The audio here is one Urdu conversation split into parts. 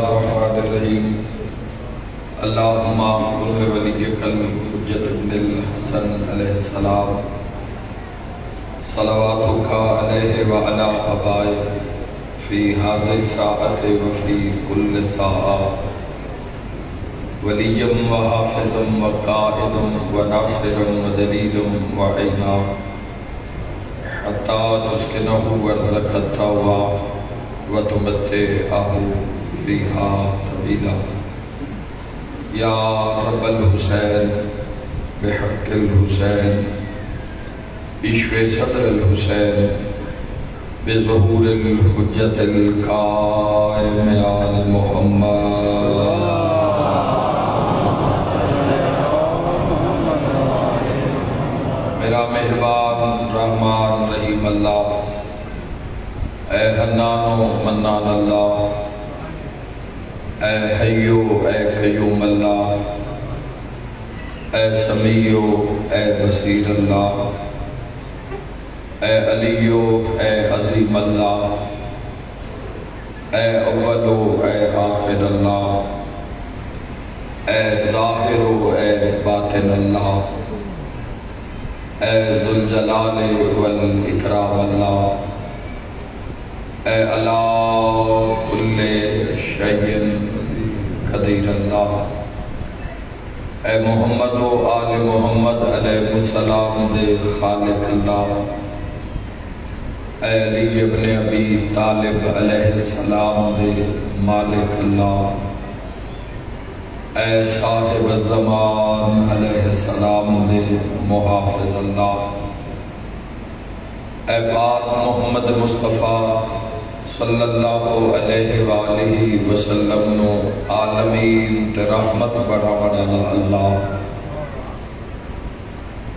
الرحمن الرحیم اللہم کل ولیک الحجۃ بن الحسن علیہ السلام صلواتک علیہ وعلی آبائہ فی ھذہ الساعۃ وفی کل ساعہ ولیم وحافظم وقائدم وناصرم ودلیلم وعینا حتی تسکنہ ورزق التوبہ وتمتعہ فیہا طویلا یا رب الحسین بحق الحسین اشف صدر الحسین بظہور الحجت القائم آل محمد میرا مہربان رحمان رحیم اللہ، اے حنان و منان اللہ، اے حیو اے قیوم اللہ، اے سمیع اے بصیر اللہ، اے علیو اے عظیم اللہ، اے اول اے آخر اللہ، اے ظاہر اے باطن اللہ، اے ذوالجلال والاکرام اللہ، اے علی کل شیء قدیر اللہ، اے محمد و آل محمد علیہ السلام دے خالق اللہ، اے علی ابن ابی طالب علیہ السلام دے مالک اللہ، اے صاحب الزمان علیہ السلام دے محافظ اللہ، اے پاک محمد مصطفیٰ صلی اللہ علیہ وآلہ وسلم نو عالمین تے رحمت بڑا بڑا اللہ،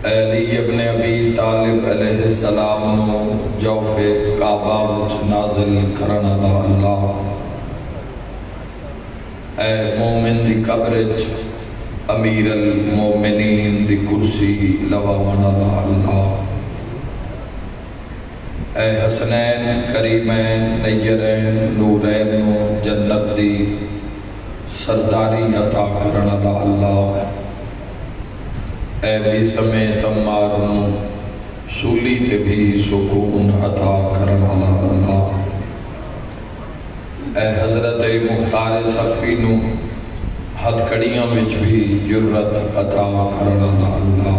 اے علی ابن ابی طالب علیہ السلام نو جوف کعبہ وچ نازل کرنا اللہ، اے مومن دی قبرچ امیر المومنین دی کرسی لواونا اللہ، اے حسنین کریمین نیرین نورین و جنت دی سرداری عطا کرنا اللہ، اے بیسم تمارن سولی تے بھی سکون عطا کرنا اللہ، اے حضرت مختار صفی نو ہتھ کڑیاں وچ بھی جرت عطا کرنا اللہ،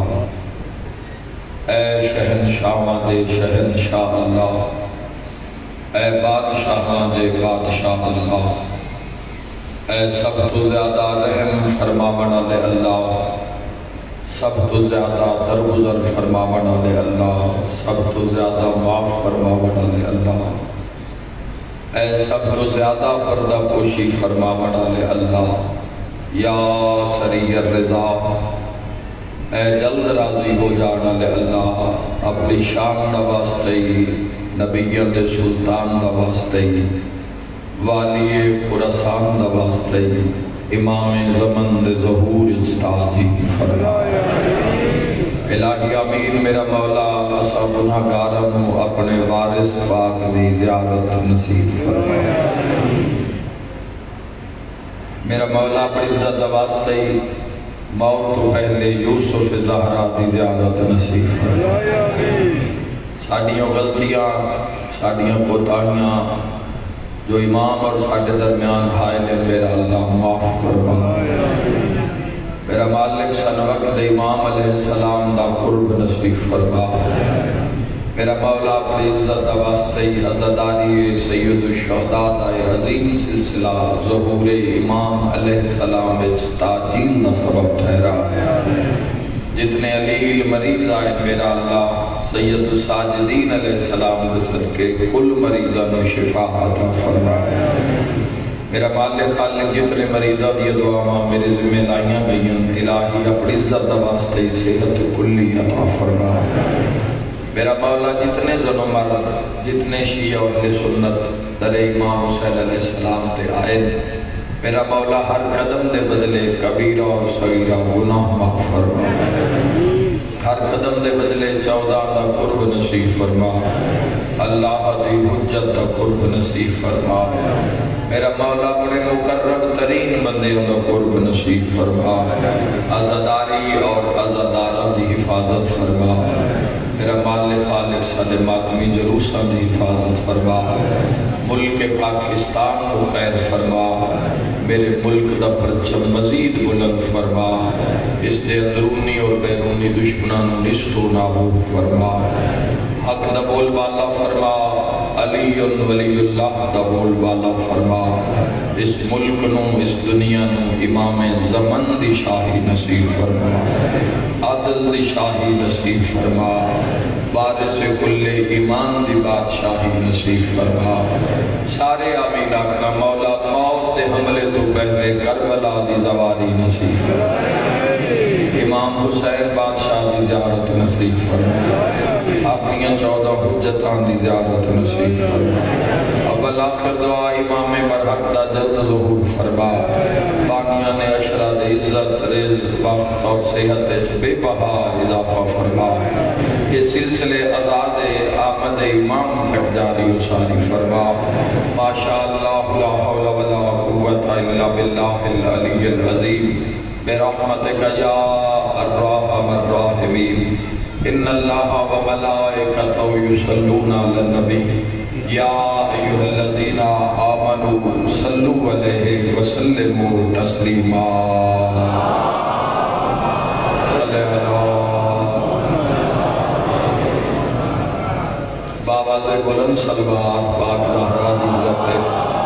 اے شہنشاہاں دے شہنشاہ اللہ، اے بادشاہاں دے بادشاہ اللہ، اے سب تو زیادہ رحم فرماون والے اللہ، سب تو زیادہ درگزر فرماون والے اللہ، سب تو زیادہ معاف فرماون والے اللہ، اے سب تو زیادہ پردہ پوشی فرماون والے اللہ، یا سری الرضا، اے جلد راضی ہو جانا لے اللہ، اپنی شان دا واسطے نبیت سلطان دا واسطے والی خراسان دا واسطے امام زمن دے ظہور استازی فرمایا الہی آمین۔ میرا مولا اسا گناہگاروں اپنے وارث پاک دی زیارت نصیب فرمایا، میرا مولا اپنی عزت دا واسطے موت تو پہلے یوسف زہرا دی زیارت نصیب فرمایا، ساڑیوں غلطیاں ساڑیوں کوتاہیاں جو امام اور ساڑھے درمیان حائل ہے میرا اللہ معاف فرمایا، میرا مالک سن وقت امام علیہ السلام دا قرب نصیب فرمایا، میرا مولا اپنی عزت دا واسطے عزداری سید الشہداء دا عظیم سلسلہ ظہور امام علیہ السلام وچ تاجیل نہ سبب ٹھہرا، جتنے علیل مریض آئے میرا اللہ سید الساجدین علیہ السلام کے صدقے کل مریضان شفا عطا فرمایا، میرا مالک خالق جتنے مریضہ دی دعا میرے ذمہ لائیاں گئیاں الہی اپنی عزت دا واسطے صحت کلی عطا فرمایا، میرا مولا جتنے زن و مرد جتنے شیعہ و اہل سنت در امام حسین علیہ السلام تے آئے میرا مولا ہر قدم دے بدلے کبیرہ اور صغیرہ گناہ معاف فرما، ہر قدم دے بدلے 14 دا قرب نصیب فرما، اللہ دی حجت دا قرب نصیب فرما میرا مولا اپنے مقرب ترین بندیوں دا قرب نصیب فرما عزاداری اور عزادارہ دی حفاظت فرما میرا مالک خالق سادے ماتمی جلوسہ دی حفاظت فرما ملک پاکستان کو خیر فرما میرے ملک دا پرچم مزید بلند فرما اس دے اندرونی اور بیرونی دشمنان نست و نابود فرما حق دا بول بالا فرما علی ولی اللہ دا بول بالا فرما اس ملک نو اس دنیا نو امام زمن دی شاہی نصیب فرما عدل دی شاہی نصیب فرما بارس کل ایمان دی بادشاہی نصیب فرما سارے آمین آکھنا مولا موت دے حملے تو پہلے کربلا دی زواری نصیب فرما امام حسین بادشاہ دی زیارت نصیب فرما اپنی 14 حجتان دی زیارت نصیب فرما اول آخر دعا امام برحق دا جلد ظہور فرما بانیان اشرا دے عزت رزق وقت اور صحت بے بہا اضافہ فرما یہ سلسلے ازاد آمد امام تک جاری و ساری فرما ماشاءاللہ لا حول ولا قوت الا باللہ العلی العظیم برحمتک یا الرحم الراحمین ان اللہ و ملائکتہ یصلون علی النبی یا ایہا الذین آمنوا صلوا علیہ وسلموا تسلیما صلی اللہ بابا سے بلند صلوات پاک زہرا دی عزت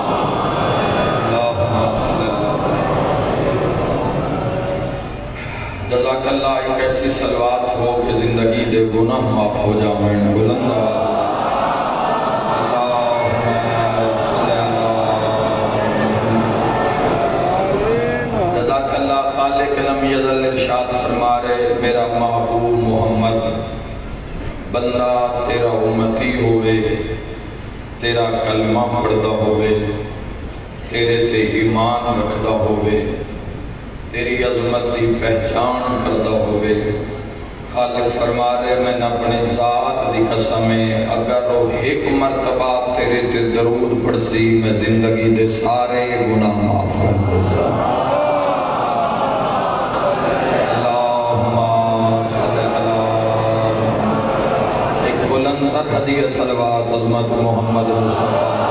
جزاک اللہ ایک ایسی صلوات ہو کہ زندگی دے گناہ معاف ہو جائیں بلند جزاک اللہ خالق لم یزل ارشاد فرما رہے میرا محبوب محمد بندہ تیرا امتی ہوئے تیرا کلمہ پڑھتا ہوئے تیرے تے ایمان رکھتا ہوئے تیری عظمت دی پہچان کرتا ہوئے خالق فرما رہے میں نے اپنے ذات دی قسمیں اگر وہ ایک مرتبہ تیرے تے درود پڑھ سی میں زندگی دے سارے گناہ معاف کر دے بلندر حدیث صلوات عظمت محمد مصطفیٰ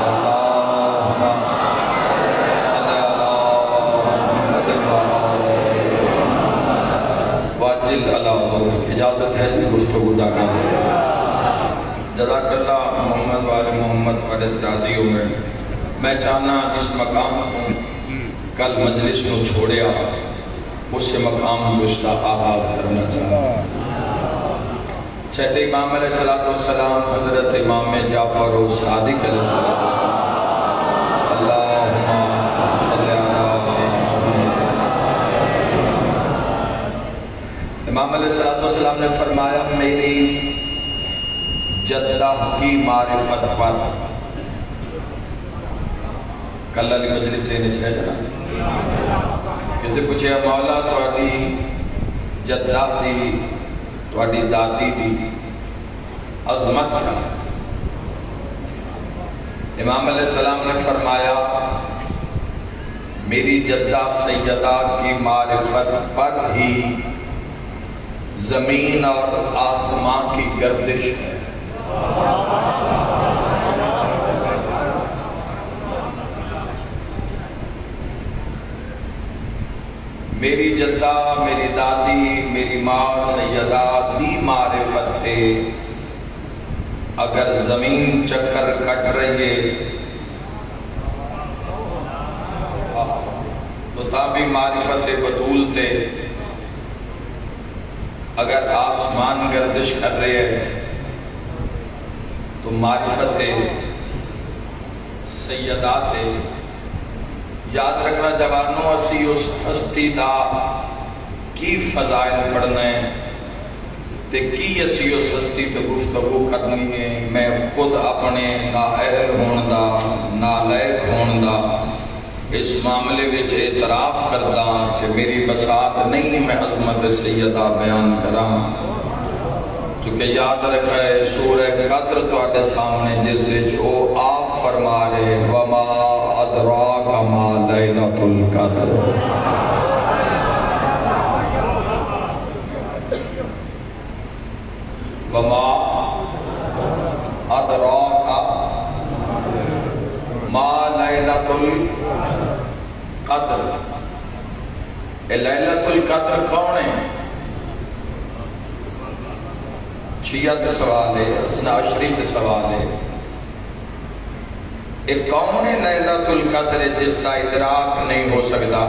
واجل اللہ اجازت ہے جی گفتگو دانا چاہیے جزاک اللہ محمد والے محمد والے راضیوں میں چاہنا اس مقام کو کل مجلس کو چھوڑیا اس سے مقام کو اس کا آغاز کرنا چاہتا چھتے امام علیہ السلام حضرت امام جعفر و صادق علیہ السلام اللہم صلی اللہ امام علیہ السلام نے فرمایا میری جدہ کی معرفت پر کل علی مجلس سے نچھے جنا کسی پوچھے مولا تو اڈی جدہ دی توڑی داتی دی عظمت کا امام علیہ السلام نے فرمایا میری جدہ سیدہ کی معرفت پر ہی زمین اور آسمان کی گردش ہے میری جدہ میری دادی میری ماں سیدہ دی معرفت تے اگر زمین چکر کٹ رہی ہے تو تابی معرفت بطول تے اگر آسمان گردش کر رہے ہیں تو معرفت سیدات یاد رکھنا جوانوں اسی اس ہستی دا کی فضائل پڑھنے تے کی اسی اس ہستی تے گفتگو کرنی ہے میں خود اپنے نااہل ہون دا نالائق ہون دا اس معاملے وچ اعتراف کردا کہ میری بساط نہیں میں عظمت سیدہ بیان کراں چونکہ یاد رکھا ہے سورہ قدر تو آٹے سامنے جیسے جو آپ فرما رہے وَمَا أَدْرَاكَ مَا لَيْلَةُ الْقَدْرِ وَمَا أَدْرَاكَ مَا لَيْلَةُ الْقَدْرِ لیلۃ القدر کون ہے؟ شیعہ کے سوال ہے، اثنا عشری کے سوال ہے، ایک کون ہے لیلۃ القدر جس کا ادراک نہیں ہو سکتا؟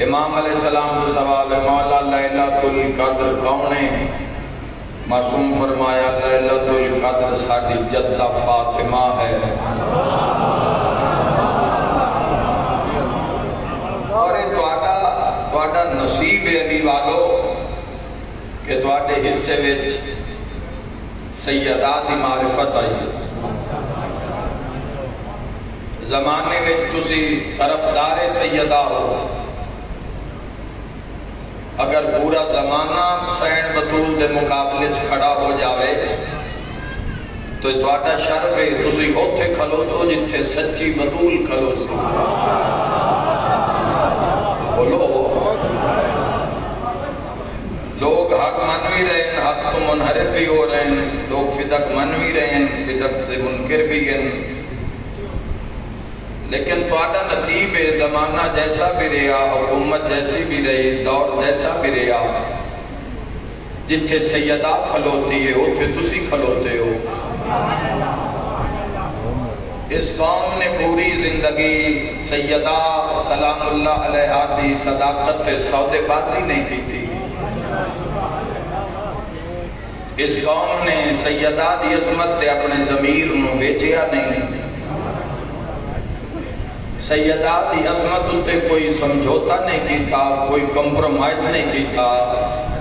امام علیہ السلام کو سوال ہے مولا لیلۃ القدر کون ہے؟ معصوم فرمایا لیلۃ القدر ساڈی جدہ فاطمہ ہے۔ اور یہ تواڈا نصیب ہے علی والو کہ تواڈے حصے وچ سیدات دی معرفت آئی ہے۔ زمانے وچ تسی طرفدار سیدہ ہو، اگر پورا زمانہ سین بطول دے مقابلے چ کھڑا ہو جاوے تو تواڈا شرف ہے تسی اوتھے کھلو سو جتھے سچی بطول کھلو سو۔ لوگ حق منوی رہے ہیں، حق تو منحرف بھی ہو رہے ہیں، لوگ فدق منوی رہے ہیں، فدق سے منکر بھی ہیں، لیکن تواڈا نصیب ہے زمانہ جیسا بھی رہا، حکومت جیسی بھی رہی، دور جیسا بھی رہا، جتھے سیدہ کھلوتی ہے اتھے تسی کھلوتے ہو۔ اس قوم نے پوری زندگی سیدہ سلام اللہ علیہ دی صداقت سودے بازی نہیں کی تھی۔ اس قوم نے سیدہ دی عظمت تے اپنے ضمیر انہوں بیچیا نہیں۔ سیدہ دی عظمت تے کوئی سمجھوتا نہیں کیتا، کوئی کمپرومائز نہیں کیتا۔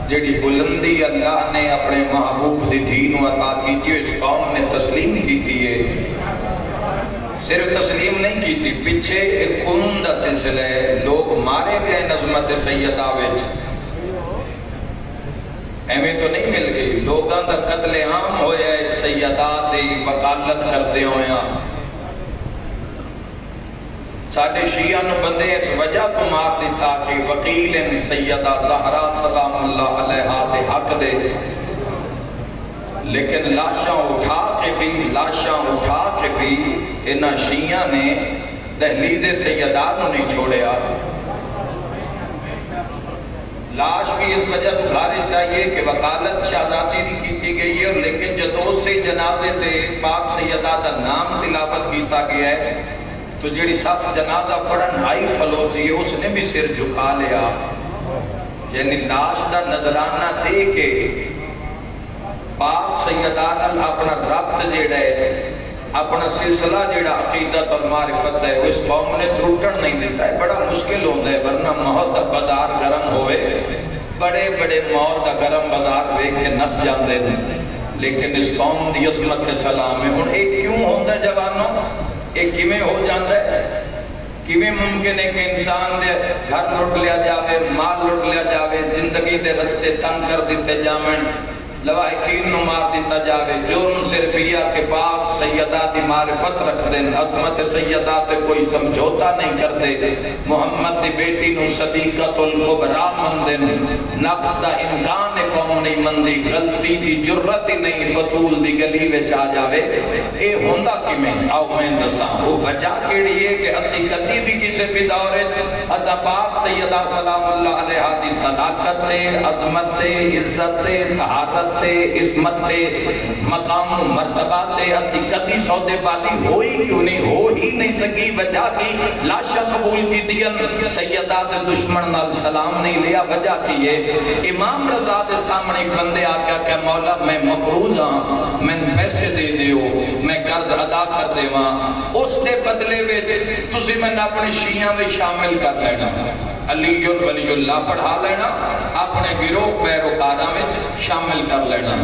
جیڑی بلندی اللہ نے اپنے محبوب دی دین و عطا کی تھی اس قوم نے تسلیم کی تھی۔ صرف تسلیم نہیں کی تھی، پیچھے ایک خون دا سلسلہ ہے، لوگ مارے گئے نظمت سیدہ وچ، ایمیں تو نہیں مل گئی، لوگاں دا قتل عام ہویا ہے سیدہ دی وکالت کرتے ہویا۔ ساڑھے شیعہ نو بندے اس وجہ تو مار دیتا کہ وکیل سیدہ زہرا سلام اللہ علیہ دے حق دے، لیکن لاشاں اٹھا کے بھی انہاں شیعہ نے دہلیز سیدہ نو نہیں چھوڑیا۔ لاش بھی اس وجہ بھارے چاہیے کہ وکالت شہزادی دی کیتی گئی ہے، لیکن جدو سے جنازے تے پاک سیدہ دا نام تلاوت کیتا گیا ہے تو جڑی صف جنازہ پڑھن آئی کھلوتی ہے اس نے بھی سر جھکا لیا، یعنی لاش دا نظرانہ دے کے پاک سیدہ نال اپنا ربط جیڑا ہے، اپنا سلسلہ جیڑا عقیدت اور معرفت ہے اس قوم نے ترٹن نہیں دیتا ہے۔ بڑا مشکل ہوتا ہے، ورنہ موت دا بازار گرم ہوئے، بڑے بڑے موت دا گرم بازار وے کے نس جاندے ہیں، لیکن اس قوم دی عظمت کے سلام ہے۔ ان ایک کیوں ہوتا ہے جوانوں؟ ایک کیویں ہو جاندہ ہے؟ کیویں ممکن ہے کہ انسان دے گھر لٹ لیا جاوے، مال لٹ لیا جاوے، زندگی دے رستے تنگ کر دیتے جامن، لوائقین نو مار دیتا جاوے، جرم صرف یہ کہ پاک سیدہ دی معرفت رکھ دیں، عظمت سیدہ تے کوئی سمجھوتا نہیں کر دے، محمد دی بیٹی نو صدیقت القبرا من دیں، نقص دا امکان قوم نہیں مندی، غلطی دی جرت ہی نہیں بطول دی گلی وچ آ جاوے۔ اے ہوندہ کی میں آؤ میں دساں وہ وجہ کیڑی ہے کہ اسی کتی بھی کسے فی دورے اسا پاک سیدہ سلام اللہ علیہ دی صداقت تے، عظمت تے، عزت تے، طہارت تے، عصمت تے، مقام و مرتبہ تے اسی کتی سودے بازی ہوئی کیوں نہیں، ہو ہی نہیں سکی۔ وجہ کی لاشا قبول کی دین سیدہ دے دشمن نال سلام نہیں لیا، وجہ کی ہے امام رضا دے سامنے ایک بندے آگیا کہ مولا میں مقروض ہاں، میں پیسے دے دیو، میں قرض ادا کر دے اس دے بدلے میں تسی میں اپنے شیعہ میں شامل کر لینا علی ولی اللہ پڑھا لینا اپنے گروہ پیروکارہ میں شامل کر لینا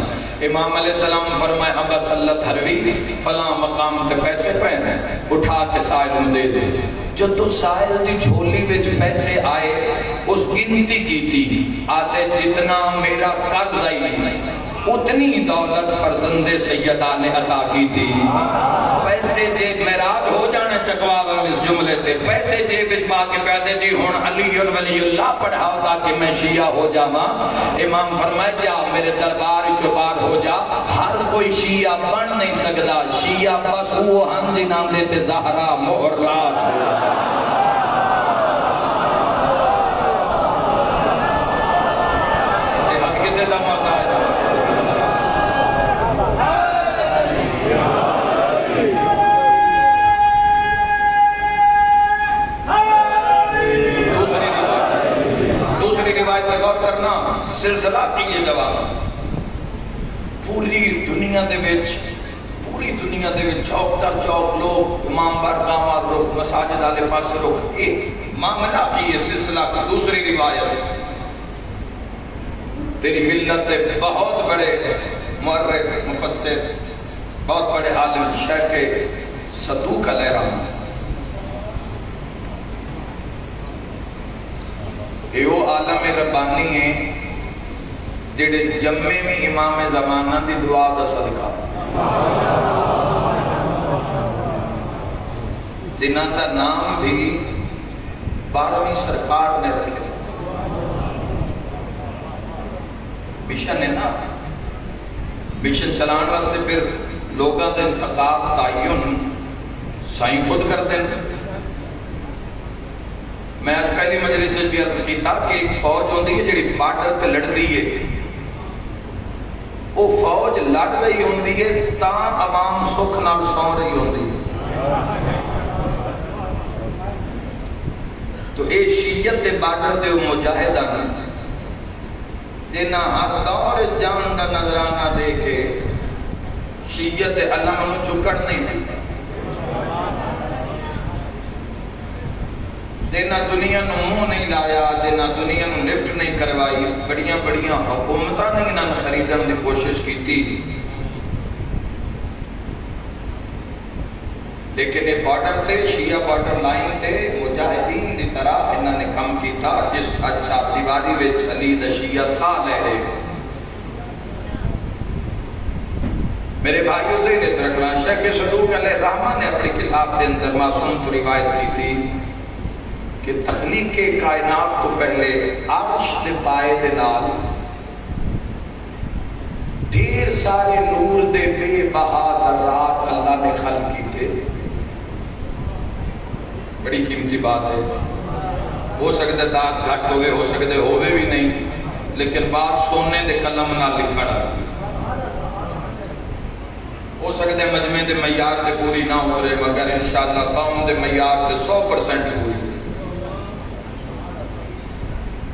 امام علیہ السلام فرمائے ابا سلط حروی فلاں مقام تے پیسے پہنے اٹھا کے سائل دے دے جو تو سائل دی جھولی وچ پیسے آئے اس گنتی کی تھی آتے جتنا میرا قرض آئی اتنی دولت فرزند سیدہ نے عطا کی تھی پیسے جیب میراج ہو جانا چکوالا اس جملے تے پیسے جیب اجماع کے پیدے دی ہون علی ولی اللہ پڑھاؤ تاکہ میں شیعہ ہو جاما امام فرمائے جا میرے دربار چپار ہو جا ہر کوئی شیعہ بن نہیں سکتا شیعہ بس وہ ہم جی نام دیتے زہرہ مہر لاج یہ حد کسے دم ہوتا ہے کرنا سلسلہ کی یہ جواب پوری دنیا دے وچ چوک در چوک لوگ امام بارگاہ اور رخ مساجد والے پاس رخ ایک معاملہ کی یہ سلسلہ کی دوسری روایت تیری ملت دے بہت بڑے مورخ مفسر بہت بڑے عالم شیخ صدوق علیہ رحمہ یہ وہ عالم ربانی ہیں جڑے جمعے میں امام زمانہ دی دعا دا صدقہ جنہاں دا نام بھی 12ویں سرکار نے رکھے مشن ہے نا مشن چلان واسطے پھر لوگاں دا انتخاب تعین سائیں خود کر دیں میں آج پہلی مجلس سے بھی عرض کیتا کہ ایک فوج ہوندی ہے جڑی بارڈر تے لڑدی ہے وہ فوج لڑ رہی ہوندی ہے تاں عوام سکھ نال سو رہی ہوندی ہے تو اے شیعت دے بارڈر دے مجاہدان جنہاں ہر دور جان دا نظرانہ دے کے شیعت علم نو چکڑ نہیں دیتا جنہ دنیا نو منہ نہیں لایا جنہ دنیا نو لفٹ نہیں کروائی بڑیاں بڑیاں حکومتاں نے انہاں خریدن دی کوشش کی تھی لیکن یہ بارڈر تے شیعہ بارڈر لائن تے مجاہدین دی طرح انہاں نے کم کی تھا جس اچھا دیواری وچ علی دا شیعہ سا لے رہے میرے بھائیوں سے انہیں رکھنا شیخ صدوق علیہ رحمہ نے اپنی کتاب کے اندر معصوم کو روایت کی تھی کہ تخلیق کائنات تو پہلے عرش دے پائے دے نال ڈھیر سارے نور دے بے بہا ذرات اللہ نے خلق کی تھے بڑی قیمتی بات ہے ہو سکتے داغ گھٹ ہوئے ہو سکتے ہوئے بھی نہیں لیکن بات سونے دے قلم نہ لکھنا ہو سکتے مجمع دے معیار دے پوری نہ اترے مگر انشاءاللہ قوم دے معیار دے 100% پوری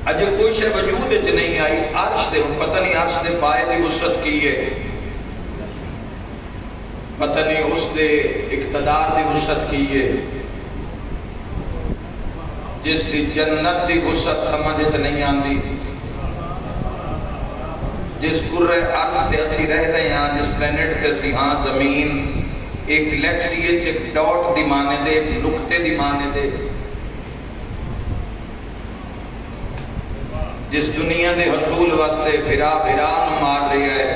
اجر کوئی شے وجود اچھ نہیں آئی عرش دے پتہ نہیں عرش دے پائے دی وسعت کی ہے پتہ نہیں اس دے اقتدار دی وسعت کی ہے جس دی جنت دی وسعت سمجھ اچھ نہیں آندی جس گرے عرش دے اسی رہ رہے ہیں جس پلینٹ دے اسی ہاں زمین ایک لیکسی ایک ڈاٹ دی مانے دے نقطے دی مانے دے جس دنیا دے حصول واسطے بھرا نو مار رہی ہے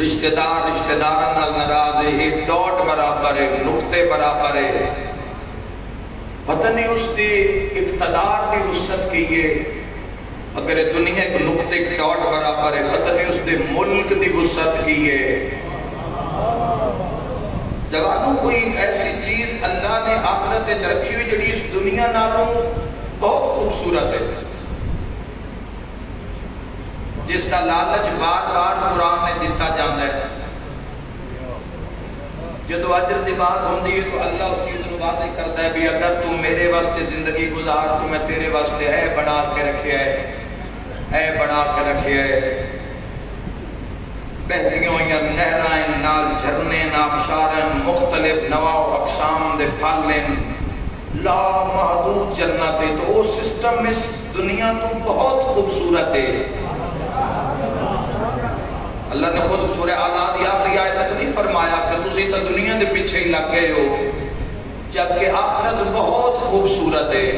رشتہ دار نال ناراض ہے ایک ڈاٹ برابر ہے نقطے برابر ہے پتہ نہیں اس دی اقتدار دی وسعت کی ہے اگر دنیا ایک نقطے ڈاٹ برابر ہے پتہ نہیں اس دے ملک دی وسعت کی ہے جوانوں کوئی ایسی چیز اللہ نے آخرت رکھی ہوئی جڑی اس دنیا نالوں بہت خوبصورت ہے جس کا لالچ بار بار قرآن میں دیتا جاتا ہے جدو اجر دی بات ہوندی ہے تو اللہ اس چیز کو واضح کرتا ہے بھی اگر تم میرے واسطے زندگی گزار تو میں تیرے واسطے اے بنا کے رکھے ہے بہتیاں ہوئی نہرائیں نال جھرنے نابشارن مختلف نواع و اقسام دے پھلن لا محدود جنت ہے. تو وہ سسٹم اس دنیا تو بہت خوبصورت ہے. اللہ نے خود سورہ آزاد کی آخری آیت نہیں فرمایا کہ تسی تو دنیا دے پیچھے ہی لگ گئے ہو جبکہ آخرت بہت خوبصورت ہے.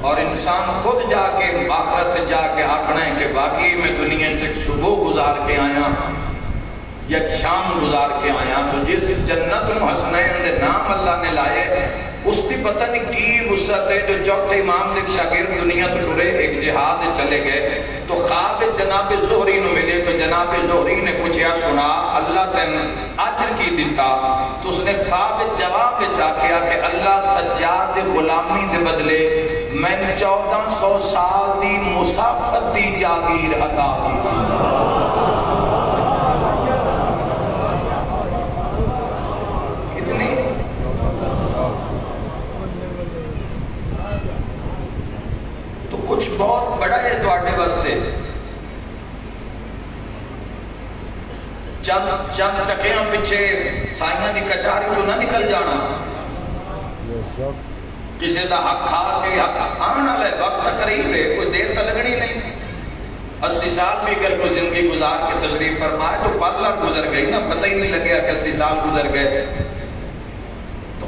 اور انسان خود جا کے آخرت جا کے آکھنا ہے کہ باقی میں دنیا سے صبح گزار کے آیا یا شام گزار کے آیا. تو جس جنت الحسنین دے نام اللہ نے لائے اس کی پتہ نہیں کی وسعت ہے. جو چوتھے امام دے شاگرد دنیا تو ٹرے ایک جہاد چلے گئے تو خواب جناب زہری نو ملے. تو جناب زہری نے پوچھا سنا اللہ تین اجر کی دیتا؟ تو اس نے خواب جواب چاکیا کہ اللہ سجاد غلامی دے بدلے میں 1400 سال دی مسافت دی جاگیر عطا کی. کچھ بہت بڑا ہے تواڈے واسطے. چند ٹکیاں پیچھے سائیاں دی کچہری چوں نہ نکل جانا. کسی دا حق کھا کے حق آن والے وقت قریب ہے کوئی دیر تو لگنی نہیں. 80 سال بھی اگر کوئی زندگی گزار کے تشریف فرمائے تو پل گزر گئی نا, پتہ ہی نہیں لگیا کہ 80 سال گزر گئے.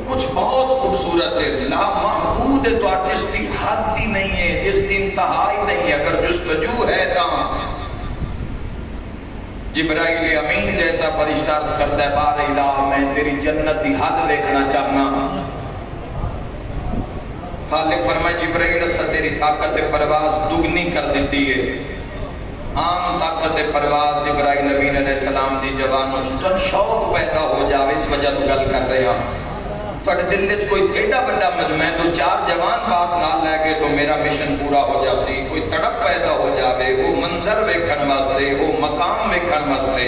کچھ بہت خوبصورت ہے لا محدود ہے تو جس کی حد ہی نہیں ہے جس کی انتہا ہی نہیں ہے. اگر جستجو ہے تو جبرائیل امین جیسا فرشتہ عرض کرتا ہے بار الہ میں تیری جنت کی حد دیکھنا چاہنا. خالق فرمائے جبرائیل اسا تیری طاقت پرواز دگنی کر دیتی ہے. عام طاقت پرواز جبرائیل امین علیہ السلام دی جوانوں سے شوق پیدا ہو جاوے. اس وجہ تو گل کر رہے ہیں تھوڑے دل وچ کوئی ایڈا بڑا مجمع تو 4 جوان بات نہ لے گئے تو میرا مشن پورا ہو جاسی. کوئی تڑپ پیدا ہو جاوے وہ منظر ویکھن واسطے وہ مقام ویکھن واسطے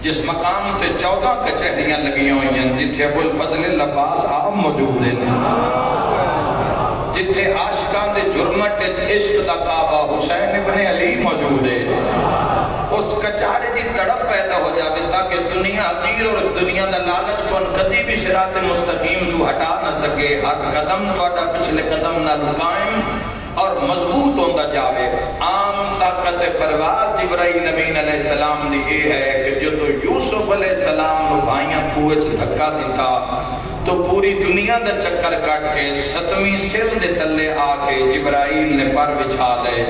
جس مقام تے 14 کچہریاں لگیاں ہوئی ہیں جتھے ابو الفضل العباس آپ موجود ہیں جتھے عاشقاں دے جرمٹ عشق دا کعبہ حسین ابن علی موجود ہے. اس کچہری دی تڑپ پیدا ہو جاوے تاکہ دنیا حقیر اور اس دنیا دا لالچ کو ان کدی بھی صراط مستقیم تو ہٹا نہ سکے. ہر قدم تواڈا پچھلے قدم نال قائم اور مضبوط ہوندا جاوے. عام طاقت پرواز جبرائیل امین علیہ السلام دی یہ ہے کہ جدو یوسف علیہ السلام نو بھائیاں کھوے چ دھکا دیتا تو پوری دنیا دا چکر کٹ کے 7ویں سر دے تلے آ کے جبرائیل نے پر بچھا لے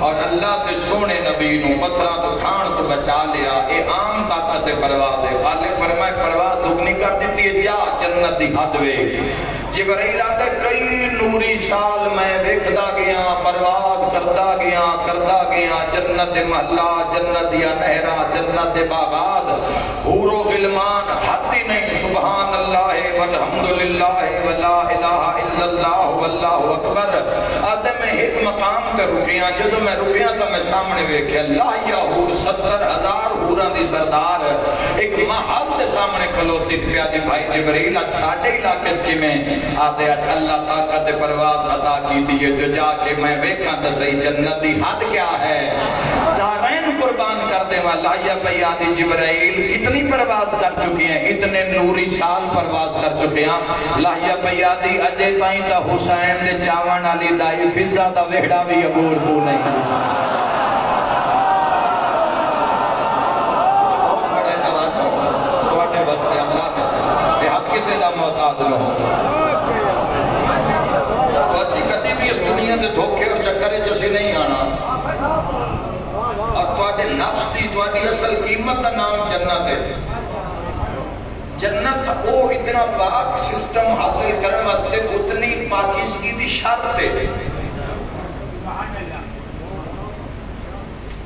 اور اللہ کے سونے نبی نو پتھراں تو کھان تو بچا لیا. اے عام طاقت پرواز ہے. خالق فرمائے پرواز دگنی کر دیتی ہے جا جنت دی حد ویکھ. جبرائیل آتے کئی نوری سال میں ویکھدا گیا پرواز کردا گیا جنت دے محلہ جنت دیا نہرہ جنت دے باغات حور و غلمان حد ہی نہیں. سبحان اللہ والحمدللہ ولا الہ الا اللہ واللہ اکبر. آتے میں ایک مقام تے رکیاں جدو میں رکیاں تو میں سامنے ویکھیا لاہیا حور 70,000 حوراں دی سردار ایک محل دے سامنے کھلوتی پیادی بھائی جبرائیل آج ساڑھے علاقے کی میں آتے آج اللہ طاقت پرواز عطا کی دیئے جو جا کے میں ویکھاں تو صحیح جنت دی حد کیا ہے. دارین قربان کر دے وہاں لاہیا پیادی جبرائیل کتنی پرواز کر چکی ہیں اتنے نوری سال پرواز کر چکے ہیں. لاہیا پیادی اجے تائیں تا حسین دے چاوان علی دائی فضا دا وحڑا بھی عبور تو نہیں. کچھ بہت بڑے جوانوں تو اٹھے بستے اللہ نے بے حد کسے دا محتاج نہ ہو. تو اسی کدی بھی اس دنیا دے دھوکے اور چکرے جیسے نہیں آنا. اور تواڈے نفس دی تواڈی اصل قیمت دا نام جنت ہے. جنت وہ اتنا پاک سسٹم حاصل کرنے واسطے اتنی پاکیزگی دی شرط ہے.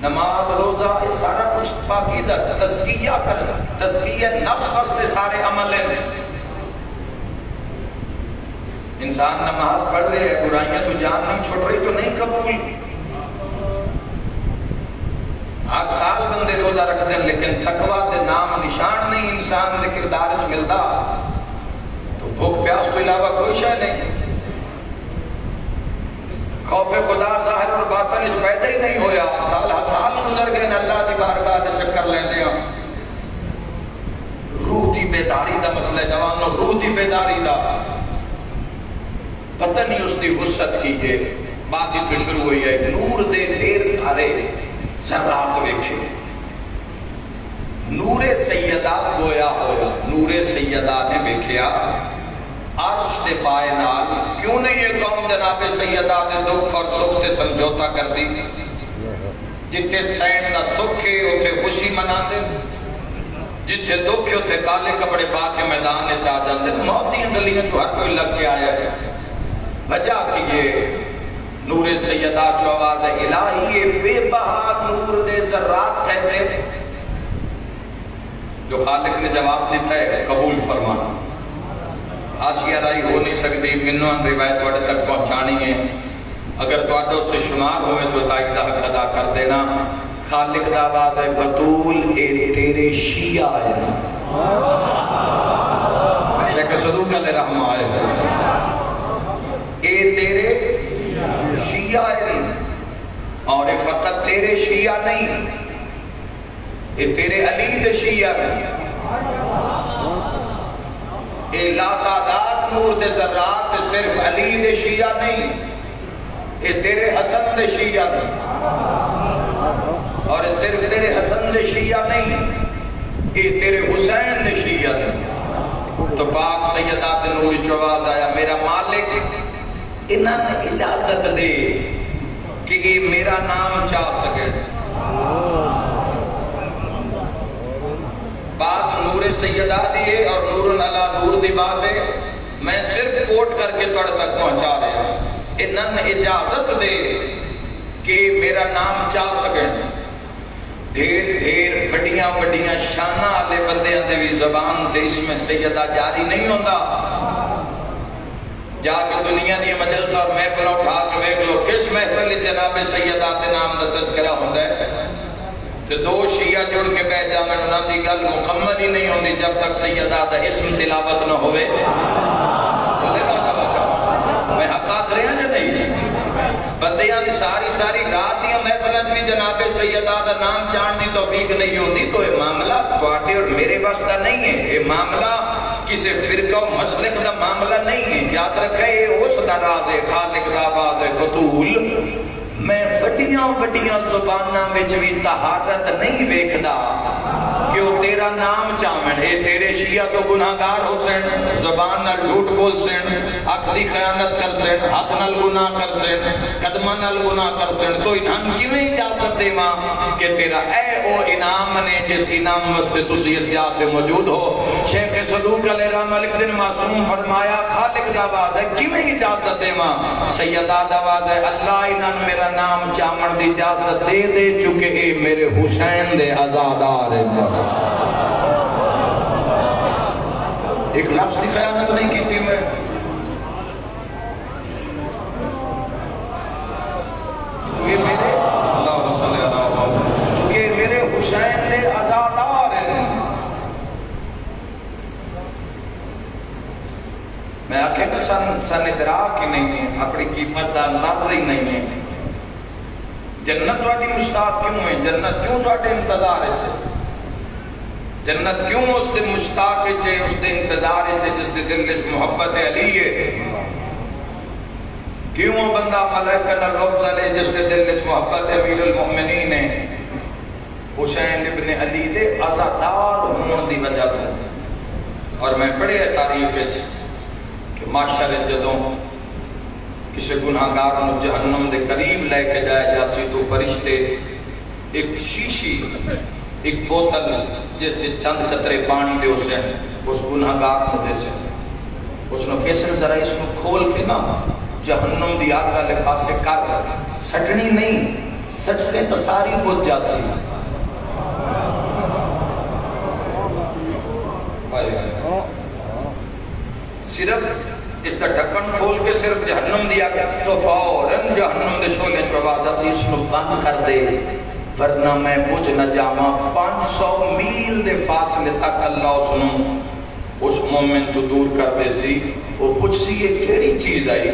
نماز روزہ اس سارا کچھ پاکیزہ تزکیہ کرنا تزکیہ نفس واسطے سارے عمل ہیں. انسان نماز پڑھ رہے ہے برائیاں تو جان نہیں چھوڑ رہی تو نہیں قبول. ہر سال بندے روزہ رکھ دیں لیکن تقویٰ دے نام نشان نہیں انسان دے کردار وچ ملدا تو بھوک پیاس تو علاوہ کوئی شے نہیں. خوف خدا ظاہر اور باطن وچ پیدا ہی نہیں ہویا. سال گزر گئے اللہ دی بارگاہ دے چکر لینے ہاں روح دی بیداری دا مسئلہ جوانوں روح دی بیداری دا پتہ نہیں اس دی وسعت کی ہے بعد ہی تو شروع ہوئی ہے نور دے ڈھیر سارے ذرات ویکھے نور سیدہ گویا ہویا نور سیدہ نے ویکھیا عرش دے پائے نال کیوں نہیں یہ قوم جناب سیدہ دے دکھ اور سکھ دے سمجھوتا کر دی جتھے سین دا سکھ ہے اتھے خوشی منا دے جتھے دکھ ہے اتھے کالے کپڑے پا کے میدان نے چاہ جاندے موت دی گلیاں جو ہر کوئی لگ کے آیا ہے وجہ کی یہ نور سیدہ جو آواز ہے الہی بے بہا نور دے ذرات کیسے جو خالق نے جواب دیتا ہے قبول فرمانا آشیہ رائی ہو نہیں سکتی منوان روایت توڑے تک پہنچانی ہے اگر توڑے سے شمار ہوئے تو تائیدہ حق ادا کر دینا خالق دا آواز ہے بطول اے تیرے شیعہ ہے شیخ صدوق علیہ رحمہ آئے اے تیرے شیعہ ہے اور اے فقط تیرے شیعہ نہیں اے تیرے علی دے شیعہ ہے اے لا تعداد نور دے ذرات صرف علی دے شیعہ نہیں اے تیرے حسن دے شیعہ اور اے صرف تیرے حسن دے شیعہ نہیں اے تیرے حسین دے شیعہ تو پاک سیدہ دے نور جواز آیا میرا مالک انہاں نے اجازت دے کہ یہ میرا نام چاہ سکے بات نور سیدہ دیئے اور نور اللہ نور دی بات ہے میں صرف کوٹ کر کے توڑ تک پہنچا رہا انہاں نے اجازت دے کہ میرا نام چاہ سکے دھیر بڑیاں بڑیاں شانہ آلے بندے اندے بھی زبان تے اس میں سیدہ جاری نہیں ہوندہ جا کے دنیا دی مجلس اور محفل اٹھا کے بیگ لو کس محفل جناب سیدہ تے نام دا تذکرہ ہوندہ ہے تو دو شیعہ جڑ کے بیٹھ جا میں انہوں دی گل مکمل ہی نہیں ہوندی جب تک سیدہ دا اسم تلاوت نہ ہوئے میں حق آت رہے ہیں یا نہیں بندیاں دی ساری رات دیا محفلت بھی جناب سیدہ دا نام چاند دی توفیق نہیں ہوندی تو یہ معاملہ توڑے اور میرے واسطہ نہیں ہے یہ معاملہ کسی فرقہ و مسلک دا معاملہ نہیں ہے یاد رکھے یہ اس دا راز ہے خالق دا آواز ہے بطول میں وڈیاں زبانہ میں جوی طہارت نہیں بیکھدا کہ وہ تیرا نام چامن اے تیرے شیعہ تو گناہگار ہو سین زبان نال جھوٹ بول سین حق دی خیانت کر سین ہاتھ نال گناہ کر سین قدمہ نال گناہ کر سین تو انہاں کیویں اجازت دے ماں کہ تیرا اے او انعام نے جس انعام واسطے تسی اس جات پہ موجود ہو شیخ صدوق علیہ رحمہ ایک دن معصوم فرمایا خالق دا آواز ہے کیویں اجازت دے ماں سیدہ دا آواز ہے اللہ انہاں میرا نام چامن دی اجازت دے چکے اے میرے حسین دے آزادار ایک لفظ دی خیانت نہیں کی تھی میں یہ میرے اللہ صلی اللہ علیہ وسلم چونکہ میرے حسین دے آزادار ہیں میں آکھے کہ سن ادراک ہی نہیں ہے اپنی قیمت دا نظر ہی نہیں ہے جنت والی مشتاق کیوں ہے جنت کیوں تواڈے انتظار ہے جنت کیوں اس دن مشتاق ہے اس دن انتظار ہے جس دن دل میں محبت علی ہے کیوں وہ بندہ ملائکہ نہ لفظ لے جس دل میں محبت امیر المؤمنین ہے حسین ابن علی دے عزادار ہون دی وجہ تو اور میں پڑھے تاریخ کہ معاشرے جدوں کسی گناہگار جہنم دے قریب لے کے جائے جاسی تو فرشتے ایک شیشی ایک بوتل جیسے چند قطرے پانی دے اسے اس گناہگار کو دے سے اس نے کیسر ذرا اس کو کھول کے نا جہنم دی آگ والے پاسے کر سٹنی نہیں سچ سے تساری بول جاسی صرف اس دا ڈھکن کھول کے صرف جہنم دیا تو فوراً جہنم دے شولے چوبادہ سی اس کو بند کر دے ورنہ میں پوچھ نہ جاما 500 میل دے فاصلے تک اللہ سنوں اس مومن تو دور کر دے سی وہ پوچھ سی یہ کیڑی چیز آئی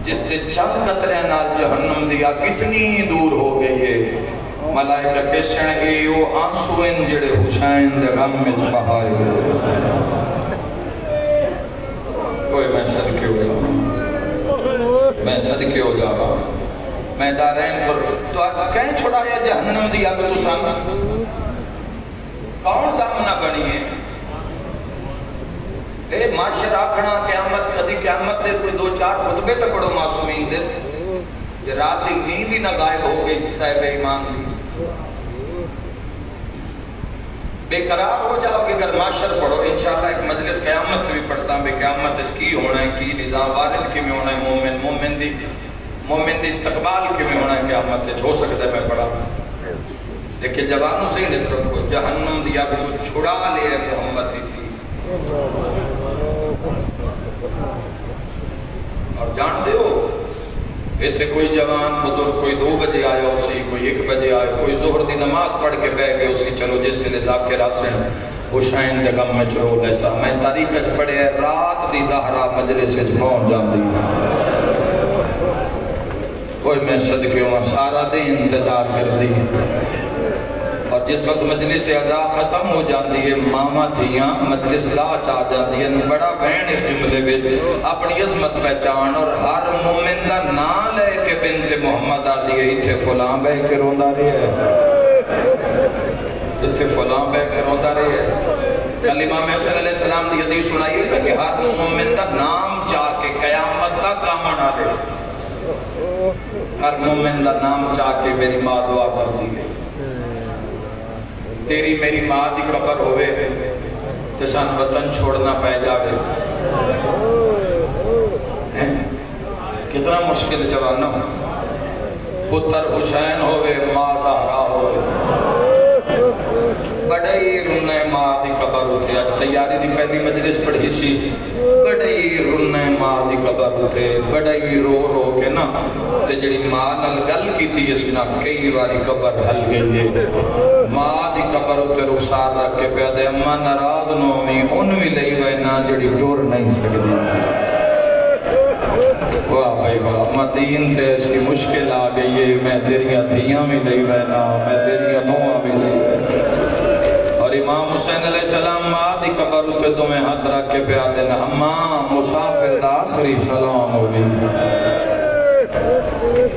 جس تے چند قطرے نال جہنم دیا کتنی دور ہو گئی ہے ملائکہ کسن ایو آنسوین جڑے حسین دے غم میں بہائے کوئی میں صدقے ہو جاؤں میں صدقے ہو جاؤں میں دارین پر تو کہیں چھوڑایا جہنم دی اگر تو سامنا کون سامنا بنی ہے اے معاشر آکھنا قیامت کدی قیامت دے کوئی 2-4 خطبے تک پڑھو معصومین دے یہ رات دی نیند ہی نہ غائب ہو گئی صاحب ایمان دی بے قرار ہو جاؤ کہ اگر معاشر پڑھو انشاءاللہ ایک مجلس قیامت بھی پڑھ ساں بے قیامت کی ہونا ہے کی نظام وارد کی میں ہونا ہے مومن دی استقبال کی میں ہونا ہے قیامت ہو سکتا ہے میں پڑھا لیکن جوانوں سے ہی رکھو جہنم دیا کو چھڑا لے محمد دی تھی اور جان دے ہو ایتھے کوئی جوان بزرگ کوئی 2 بجے آیا اسی کوئی 1 بجے آیا کوئی ظہر دی نماز پڑھ کے بیٹھ گئے اسی چلو جیسے لے ذاکر حسین حسین دے غم میں چرو ایسا میں تاریخ پڑھے رات دی زہرا مجلس وچ پہنچ جاندی کوئی میں صدقے ہوں سارا دن انتظار کر دی اور جس وقت مجلس عزا ختم ہو جاتی ہے ماما دھیاں مجلس لا چاہ جاتی ہے بڑا بہن اس جملے بیچ اپنی عظمت پہچان اور ہر مومن دا نام لے کے بنت محمد آتی ہے اتھے فلاں بے کے روندہ رہی ہے اتھے فلاں بے کے روندہ رہی ہے کل امام حسین علیہ السلام دی حدیث سنائی ہے کہ ہر مومن دا نام چاہ کے قیامت تک کام آنا دے ہر مومن دا نام چاہ کے میری ماں دعا کر دی گئی تیری میری ماں دی قبر ہوئے تے سان وطن چھوڑنا پہ جاوے کتنا مشکل جوانہ پتر حسین ہوئے ماں زہرا ہوئے بڑی رنہ ماں دی قبر ہوتے آج تیاری دی پہلی مجلس پڑھی سی بڑی رنہ ماں دی قبر ہوتے بڑی رو رو کے نا تے جڑی ماں نل گل کی تھی اس نا کئی باری قبر حل گئی ہے ماں دی قبر ہوتے رخسار رکھ کے پیادے اممہ ناراض نومی انوی لئی وینا جڑی ٹور نہیں سکتی واہ بھائی واہ مدین تے اس کی مشکل آ گئی ہے میں تیریاں دھیاں بھی لئی وینا میں تیریاں نوہ بھی لئی وینا اور امام حسین علیہ السلام ماں دی قبر ہوتے تمہیں ہاتھ رکھ کے پیادے نا اممہ مسافر دا آخری سلام ہو بھی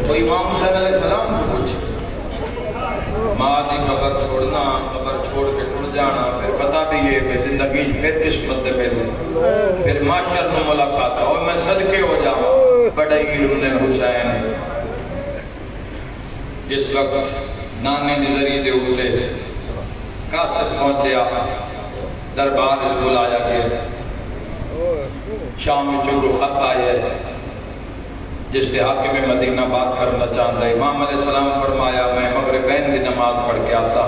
وہ امام حسین علیہ السلام کو کچھ ماں دی قبر چھوڑنا قبر چھوڑ کے اڑ جانا پھر پتا بھی یہ کہ زندگی پھر قسمت دے پھر معاشر میں ملاقات اور میں صدقے ہو جاؤں بڑے گیرون حسین جس وقت نانے دی ذریعے دے ہوتے قاصد پہنچے آپ دربار اس بلایا گیا شام میں چونکہ خط آئے جس کے حاکم مدینہ بات کرنا چاہتا ہے امام علیہ السلام فرمایا میں مغربین دی نماز پڑھ کے آسا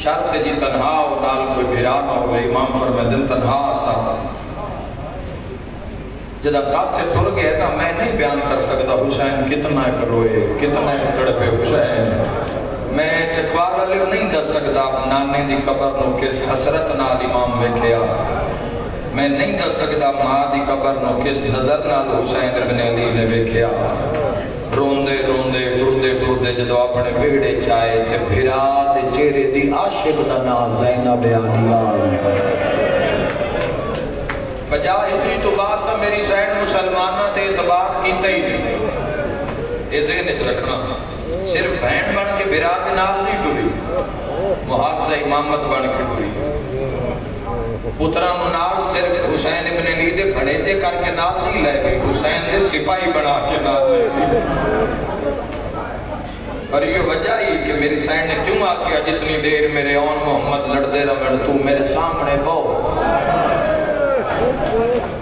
شرط جی تنہا اور نال کوئی بھیران ہوئے امام فرمایا دن تنہا آسا جدہ قاصد سن گئے نا میں نہیں بیان کر سکتا حسین کتنا ایک روئے کتنا ایک تڑپے حسین میں چکوار والے نہیں دس سکتا نانے دی قبر نو کس حسرت نال امام بیٹھیا میں نہیں دس سکتا ماں دی قبر نو کس نظر نال حسین ابن علی نے بیکھیا روندے روندے ٹردے ٹردے جدو اپنے بیڑے چائے تے بھرا دے چہرے دی عاشق دا نام زینب عالیہ بجائے اتنی تو بات تو میری سین مسلمانہ تے اعتبار کیتا ہی نہیں یہ ذہن اچھ رکھنا صرف بہن بن کے بھرا دے نال نہیں ٹوری محافظہ امامت بن کے ٹوری پتران نال صرف حسین ابن علی دے بھڑیتے کر کے نال نہیں لے گئی حسین دے سپاہی بڑھا کے نال لے گئی اور یہ وجہ ہی کہ میری سائن نے کیوں آکیا جتنی دیر میرے اون محمد لڑدے رمن تو میرے سامنے بہو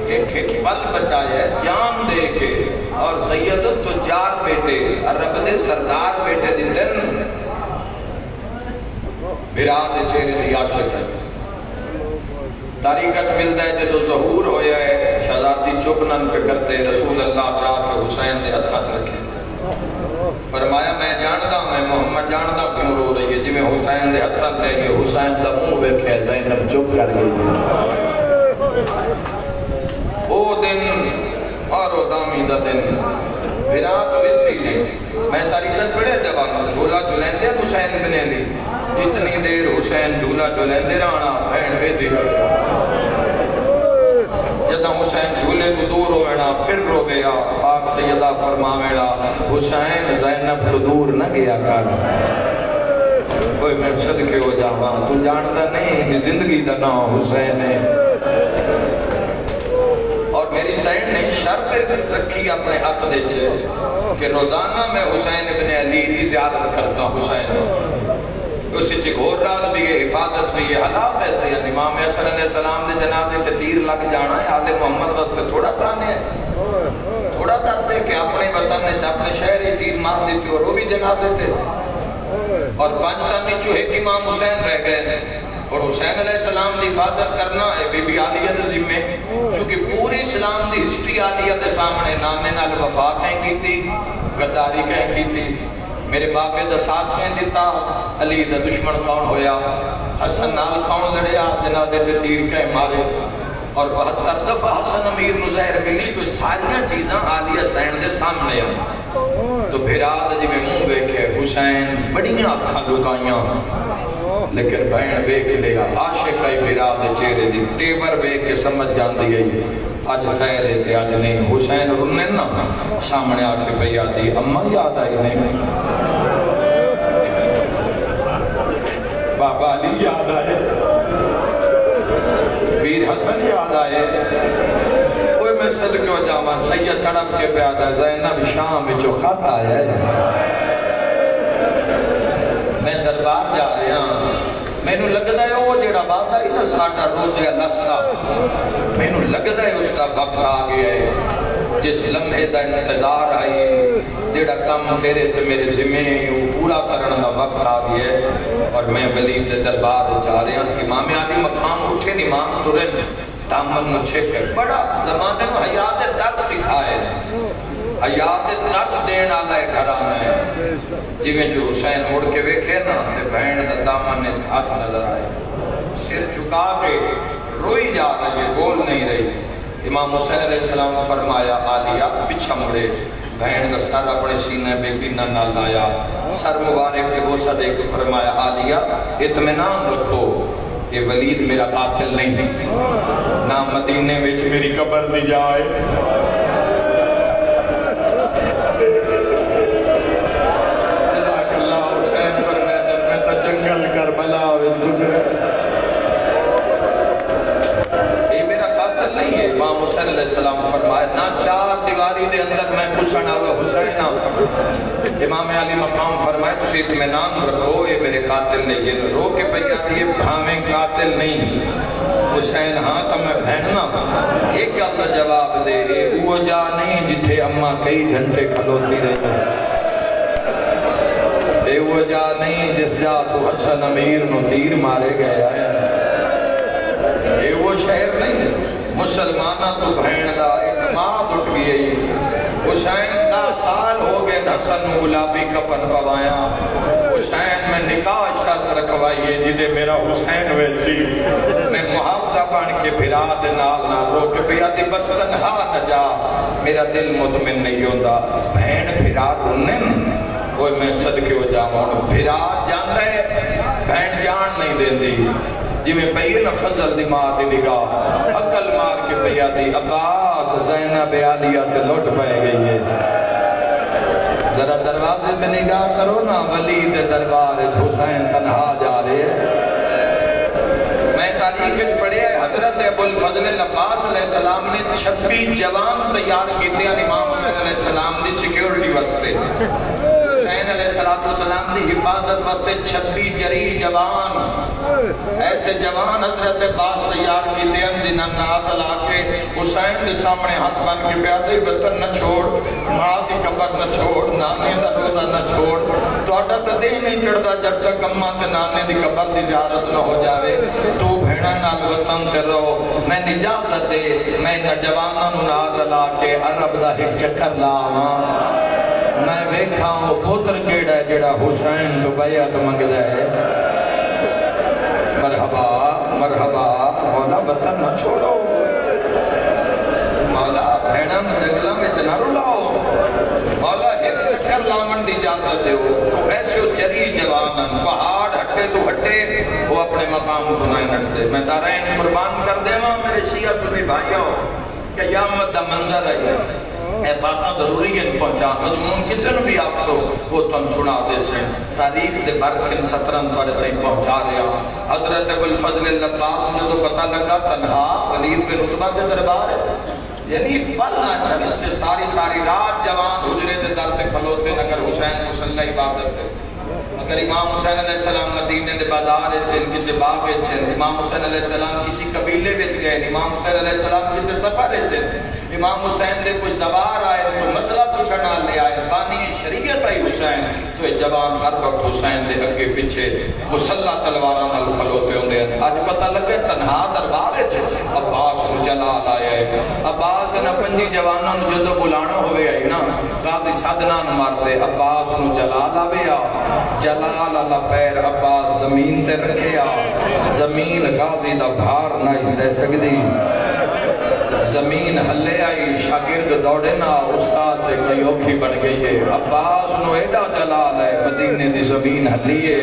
ایک پل بچایا جان دے کے اور سیدت تو جار بیٹے عرب دے سردار بیٹے دی دن بھراد چہرے دی عاشق ہے تاریخ اچھ ملتا ہے جدو ظہور ہویا ہے شہزادی چپنن پہ کرتے رسول اللہ چاہ کے حسین دے ہتھات رکھے فرمایا میں جانتا ہوں میں محمد جانتا ہوں کیوں رو رہی ہے جی میں حسین دے ہتھات ہے یہ حسین دا منہ بیکھے زینب چپ کر گئی او دن اور او دامی دا دن بھرا تو اسی نہیں میں تاریخت پڑھے جب جھولا جھولیں دے حسین بنے لی جتنی دیر حسین جھولا جھولیں دے رانا بہن بے دے جدہ حسین جھولے تو دور ہوئینا پھر رو گیا پاک سیدہ فرماوینا حسین زینب تو دور نہ گیا کر کوئی میں صدقے ہو جاواں تو جانتا نہیں کہ زندگی دا نام حسین ہے اور میری سائن نے شرط رکھی اپنے حق دے چھے کہ روزانہ میں حسین ابن علی دی زیادت کرتا حسین اسی چکور راز بھی ہے حفاظت بھی ہے حالات ایسے ہیں امام حسن علیہ السلام دے جنازے تے تیر لگ جانا ہے آل محمد واسطے تھوڑا سانے ہے تھوڑا درد ہے کہ اپنے وطن نے اپنے شہر ہی تیر مار دیتی اور وہ بھی جنازے تھے اور پانچتا نیچو ایک امام حسین رہ گئے اور حسین علیہ السلام دی حفاظت کرنا ہے بی بی عالیہ دے ذمے چونکہ پوری اسلام دی ہسٹری عالیہ دے سامنے نانے نال وفا کہیں کی تھی غداری کہیں کی تھی میرے باپے دا ساتھ کہیں دیتا علی دا دشمن کون ہویا حسن نال کون لڑیا جنازے تے تیر کہیں مارے اور 72 دفعہ حسن امیر نظیر ملی تو ساریاں چیزاں عالیہ حسین دے سامنے ہیں تو بھراد جی میں منہ بیکھے حسین بڑیاں اکھاں لکائیاں لیکن بہن بیک لیا عاشق آئی بھراد چہرے دی تیور بیک کے سمجھ جان دی گئی آج خیر ہے تے آج نہیں حسین رننے نا سامنے آکے پہ یادی اممہ یاد آئی نہیں بابا علی یاد آئے ویر حسن یاد آئے کوئی میں صدقے ہو جاواں سید تڑپ کے پیادا زینب شام میں جو خط آیا ہے میں دربار جا رہے ہیں میں نو لگتا ہے وہ جیڑا بات آئی نا ساڑھا روزے لستا میں نو لگتا ہے اس کا وقت آگیا ہے جس لمحے دا انتظار آئی جیڑا کام تیرے تے میرے ذمہ پورا کرن دا وقت آگیا ہے اور میں ولید دے دربار جا رہے ہیں امام علی مقام اٹھے امام ترن دامن مچھے کے بڑا زمانے میں حیات درس سکھائے حیات درس دین آلہ گھرانا ہے جی میں جو حسین مڑ کے ویکھے نا تے بہن دا دامن نے ہاتھ نظر آئے سر چکا کے روئی جا رہی ہے بول نہیں رہی امام حسین علیہ السلام فرمایا عالیہ پچھا مڑے بہن دا سر اپنے سینے پہ کینہ نہ لایا سر مبارک کے بوسہ دے کے فرمایا عالیہ اطمینان رکھو یہ ولید میرا قاتل نہیں نہ مدینے وچ میری قبر دی جائے اللہ حسین پر میں تا جنگل کربلا وچ گزرے یہ میرا قاتل نہیں ہے امام حسین علیہ السلام فرمایا نہ چار دیواری دے اندر میں پوچھن آگا حسین امام علی مقام فرمائے تو اطمینان رکھو یہ میرے قاتل نے یہ رو کے پہیا دیئے بھامیں قاتل نہیں حسین ہاں تو میں بہننا ایک گل جواب دے وہ جا نہیں جتھے اماں کئی گھنٹے کھلوتی رہی اے وہ جا نہیں جس جا تو حسن امیر نو تیر مارے گیا ہے اے وہ شہر نہیں مسلمانہ تو بہن دا اعتماد اٹھ گئی حسین 10 سال ہو گئے حسن گلابی کفن پوایا حسین میں نکاح شرط رکھوائیے جدے میرا حسین ویسی میں محافظہ بن کے بھرا دے نال نہ رو کے پیا دی بس تنہا نہ جا میرا دل مطمئن نہیں ہوتا بہن بھرا رونے کوئی میں صدقے ہو جاؤں بھرا جانتا ہے بہن جان نہیں دیں دی جی میں پہیے نا فضل دی ماں دی نگاہ عقل مار کے پہیا دی عباس زینب عالیہ تے لوٹ پائے گئی ہے ذرا دروازے میں نگاہ کرو نا ولید دربار حسین تنہا جا رہے ہیں میں تاریخ اچھ پڑھے ہیں حضرت ابو الفضل عباس علیہ السلام نے 26 جوان تیار کیتے ہیں امام حسین علیہ السلام دی سیکیورٹی واسطے حسین علیہ السلام دی حفاظت واسطے 26 جری جوان ایسے جوان حضرت عباس تیار کیتے ہیں جنہاں نادل آکے حسین دے سامنے ہاتھ بن کے پیادے وطن نہ چھوڑ ماں دی قبر نہ چھوڑ نانے دا روزہ نہ چھوڑ تو آٹا تا دے نہیں چڑھتا جب تک اماں تے نانے دی قبر دی زیارت نہ ہو جاوے تو بھیڑا نال وطن تے رہو میں نجازت دے میں نجوانہ نادل آکے عرب دا ایک چکر لاواں میں ویکھا ہوں پتر کیڑا ہے جیڑا حسین تو بیعت منگدا ہے مرحبا مرحبا مولا وطن نہ چھوڑو مولا بھینم جنگلہ میں چنہ رلاؤ دے تو ایسے اس جری جوان پہاڑ ہٹے تو ہٹے وہ اپنے مقام کو نہیں ہٹتے میں دارین قربان کر دے ماں میرے شیعہ سنی بھائیوں قیامت دا منظر ہے اے باتاں ضروری ہیں پہنچا مضمون کسی نے بھی آپ سو وہ تن سنا دے سے تاریخ دے برکن سترن توڑے تئیں پہنچا رہا حضرت ابوالفضل اللہ پاک جو تو پتہ لگا تنہا ولید بن عتبہ کے دربار ہے یعنی پڑھنا ہے اس میں ساری رات جوان حجرے دے در تے کھلوتے اگر حسین مسلح عبادت ہے اگر امام حسین علیہ السلام مدینے دے بازار چھن کسی باغ چھن امام حسین علیہ السلام کسی قبیلے وچ گئے امام حسین علیہ السلام کسی سفر چھن امام حسین دے کوئی زوار آئے کوئی مسئلہ پوچھنا لے آئے بانی شریعت آئی حسین تو یہ جوان ہر وقت حسین دے اگے پیچھے مسلح تلواراں نال کھلوتے ہوندے ہیں آج پتہ لگے تنہا دربار چھن عباس کو جلال آیا ہے عباس نہ پنجی جواناں نو جدو بلانا ہوئے آئی نا قاضی سادنان مارتے عباس نو جلال آوے آ جلال اللہ پیر عباس زمین تے رکھے آ زمین غازی دا بھار نہ اس رہ سکتی زمین ہلے آئی شاگرد دوڑے نا استاد تے کئی اوکھی بن گئی ہے عباس نو ایڈا جلال ہے مدینے دی زمین ہلیے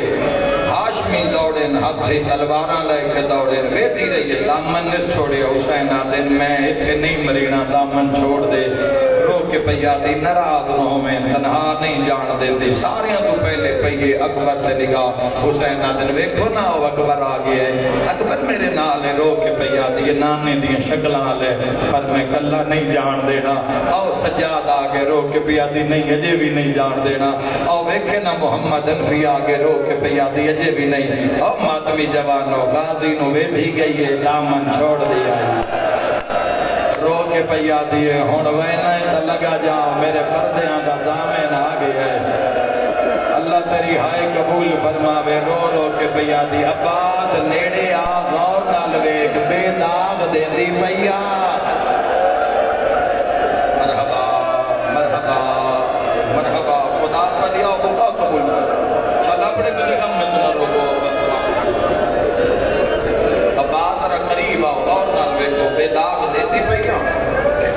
ہاشمی دوڑن ہتھے تلواراں لے کے دوڑن ویٹی رہی ہے دامن نس چھوڑے حسین آدن میں اتھے نہیں مرینا دامن چھوڑ دے رو کے پیادی نراز نو میں تنہا نہیں جان دے دی ساریاں تو پہلے پہیے اکبر تے نگاہ حسین آدن ویکھو نا اکبر آگے ہے اکبر میرے نالے رو کے پیادی نانے دیاں شکلاں لے پر میں کلہ نہیں جان دینا آؤ سجاد آگے رو کے پیادی نہیں اجے بھی نہیں جان دینا آؤ ویکھے نا محمد انفی آگے رو کے پیادی اجے بھی نہیں آؤ ماتمی جوانو غازی نو بیٹھی گئی ہے دامن چھوڑ دیا ہے رو کے پیادی ہے ہون وینا ہے تا لگا جاؤ میرے پردیاں دا زامن آگے ہے اللہ تیری ہائے قبول فرماوے رو رو کے پیادی عباس نیڑے آ غور نال ویک بے داغ دے دی پیا مرحبا خدا پر دیا بکا قبول چل اپنے کسی غم میں چلا روکو عباس را قریب آؤ غور نال ویکو بے داغ دے دی پیا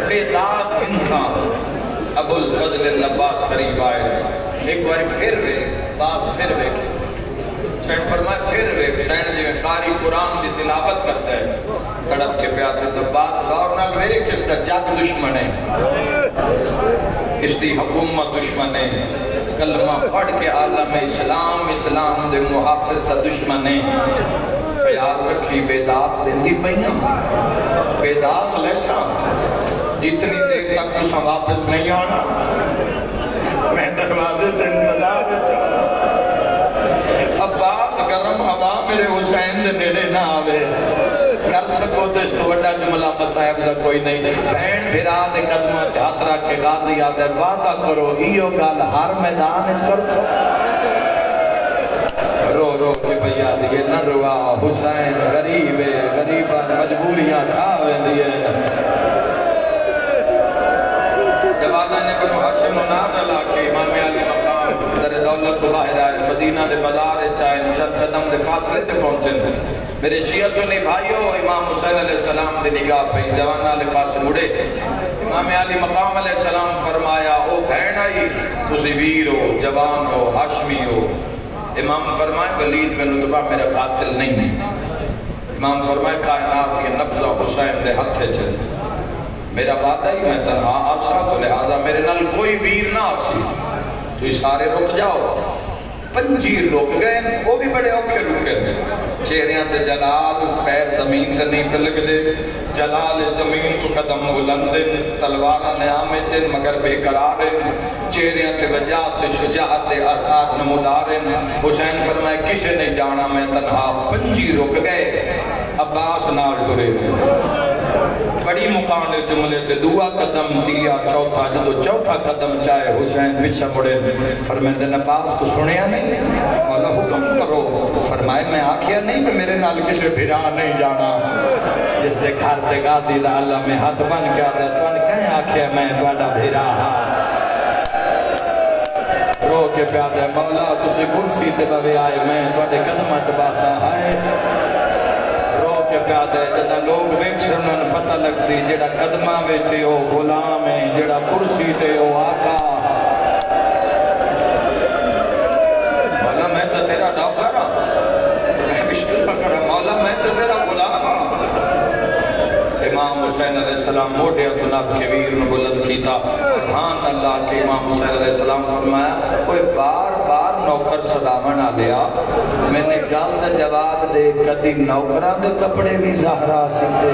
بے داغ انکھاں ابوالفضل اللہ عباس قریب آئے ایک باری پھر ویک باس پھر ویکے سین فرمائے پھر ویک سین جی میں قاری قرآن دی تلاوت کرتا ہے تڑپ کے پیاتے دباس غور نال ویک اس کا جگ دشمن ہے اس دی حکومت دشمن ہے کلمہ پڑھ کے عالم اسلام دے محافظ دا دشمن ہے خیال رکھی بے داغ دیندی پئیاں بے داغ لیسا جتنی دیر تک تسا واپس نہیں آنا میں دروازے تے انتظار عباس گرم ہوا میرے حسین دے نیڑے نہ آوے کر سکو تو اس تو وڈا جملہ مسائب دا کوئی نہیں بہن بھرا دے قدمہ ہاتھ رکھ کے غازی آدھے وعدہ کرو ایو گال ہر میدان اچ کر سو رو رو کے بھیا دیئے نہ روا حسین غریب ہے غریبان مجبوریاں کھاوے دیئے جوانا نے بنو حشم و نام علاقے امام علی مقام در دولت کو باہر آئے مدینہ دے بازار چاہے چند قدم دے فاصلے تے پہنچے تھے میرے شیعہ سنی بھائیو امام حسین علیہ السلام دے نگاہ پہ جوانا لے پاس مڑے امام علی مقام علیہ السلام فرمایا او بہن آئی تسی ویر ہو جوان ہو ہاشمی ہو امام فرمائے ولید بن عتبہ میرا قاتل نہیں ہے امام فرمائے کائنات کے نبضہ حسین دے ہتھے چھے میرا وعدہ ہی میں تنہا آسا تو لہذا میرے نال کوئی ویر نہ آسی تو یہ سارے رک جاؤ پنجیر رک گئے وہ بھی بڑے اوکھے رکے چہریاں تے جلال پیر زمین سے نہیں پلک دے جلال زمین تو قدم بلندن تلوارہ نیامے چن مگر بے قرارن چہریاں تے وجات تے شجاعت تے آثار نمودارن حسین فرمائے کسے نہیں جانا میں تنہا پنجیر رک گئے عباس نال ڈرے بڑی مقام جملے تے دعا قدم تیا چوتھا جدو چوتھا قدم چاہے حسین بچھا مڑے فرمائے دن عباس کو سنیا نہیں مولا حکم کرو فرمائے میں آکھیا نہیں کہ میرے نال کسے پھرا نہیں جانا جس دے گھر تے غازی دا اللہ میں ہاتھ بن کیا رہے تو ان کہیں آکھیا میں توڑا پھرا رو کے پیادے مولا تسی کرسی تے بوے آئے میں توڑے قدمہ چباسا آئے کے پیادے جدہ لوگ ویکشنن پتہ لگ سی جڑا قدمہ ویچے ہو غلام ہے جڑا کرسی تے ہو آقا حسین علیہ السلام موڑے تو نب کبیر نے بلند کیتا سبحان اللہ کہ امام حسین علیہ السلام فرمایا کوئی بار بار نوکر سلامن آ لیا میں نے گل دا جواب دے کدی نوکران دے کپڑے بھی زہرا سکتے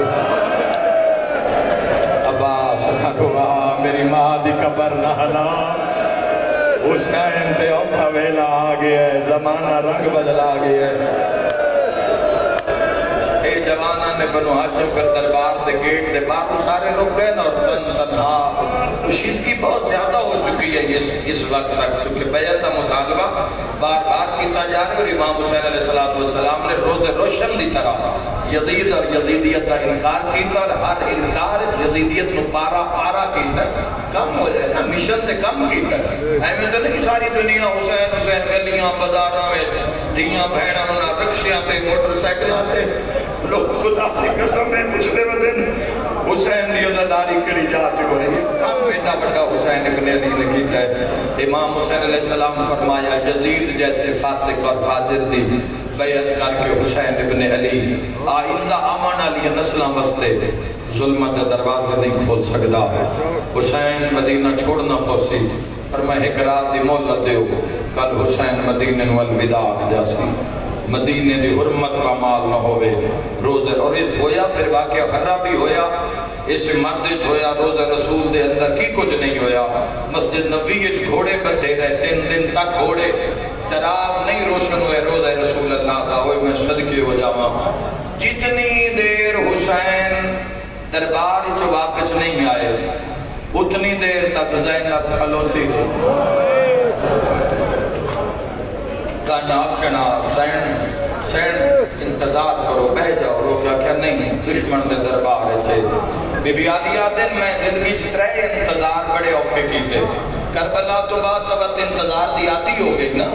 عباس نہ میری ماں دی قبر نہ ہلا حسین تے اوکھا ویلا آ گیا ہے زمانہ رنگ بدلا گیا ہے اے جوانہ نے بنو ہاشم کر دربار دے گیٹ دے باہر سارے رک گئے نا تنہا کشیدگی بہت زیادہ ہو چکی ہے اس وقت تک کیونکہ بیعت کا مطالبہ بار بار کیتا جا رہا ہے اور امام حسین علیہ السلام نے روز روشن دی طرح یزید اور یزیدیت کا انکار کیتا اور ہر انکار یزیدیت نو پارا پارا کیتا کم ہو جائے نا مشن سے کم کیتا اہمیت نہیں کہ ساری دنیا حسین حسین گلیاں بازاراں میں دیاں بہناں نہ رکشیاں تے موٹر سائیکلاں تے لوگ خدا کی قسم میں پوچھتے بدن حسین دی عزاداری کڑی جاتی ہو رہی ہے کم بیٹا بڑا حسین ابن علی نے کیتا ہے امام حسین علیہ السلام فرمایا یزید جیسے فاسق اور فاجر دی بیعت کر کے حسین ابن علی آئندہ آمان علی نسلہ وستے ظلمت دروازے نہیں کھول سکتا حسین مدینہ چھوڑنا پوسی اور میں ایک رات دی مولت دیو کل حسین مدینہ والوداع جاسی مدینے دی حرمت کا مال نہ ہوئے روزے اور اس ہویا پھر واقعہ غرہ بھی ہویا اس مردج ہویا روزہ رسول دے اندر کی کچھ نہیں ہویا مسجد نبی اچھ گھوڑے بٹھے رہے 3 دن تک گھوڑے چراغ نہیں روشن ہوئے روزہ رسول اللہ کا ہوئے میں صدقے ہو جاواں جتنی دیر حسین دربار جو واپس نہیں آئے اتنی دیر تک زینب کھلوتی تھی کہاں آکھنا سین انتظار کرو بہ جاؤ رو کیا نہیں دشمن دے دربار ہے بی بی عالیہ دن میں زندگی چھترے انتظار بڑے اوکھے کیتے کربلا تو بعد تبت انتظار دی آتی ہو گئی نا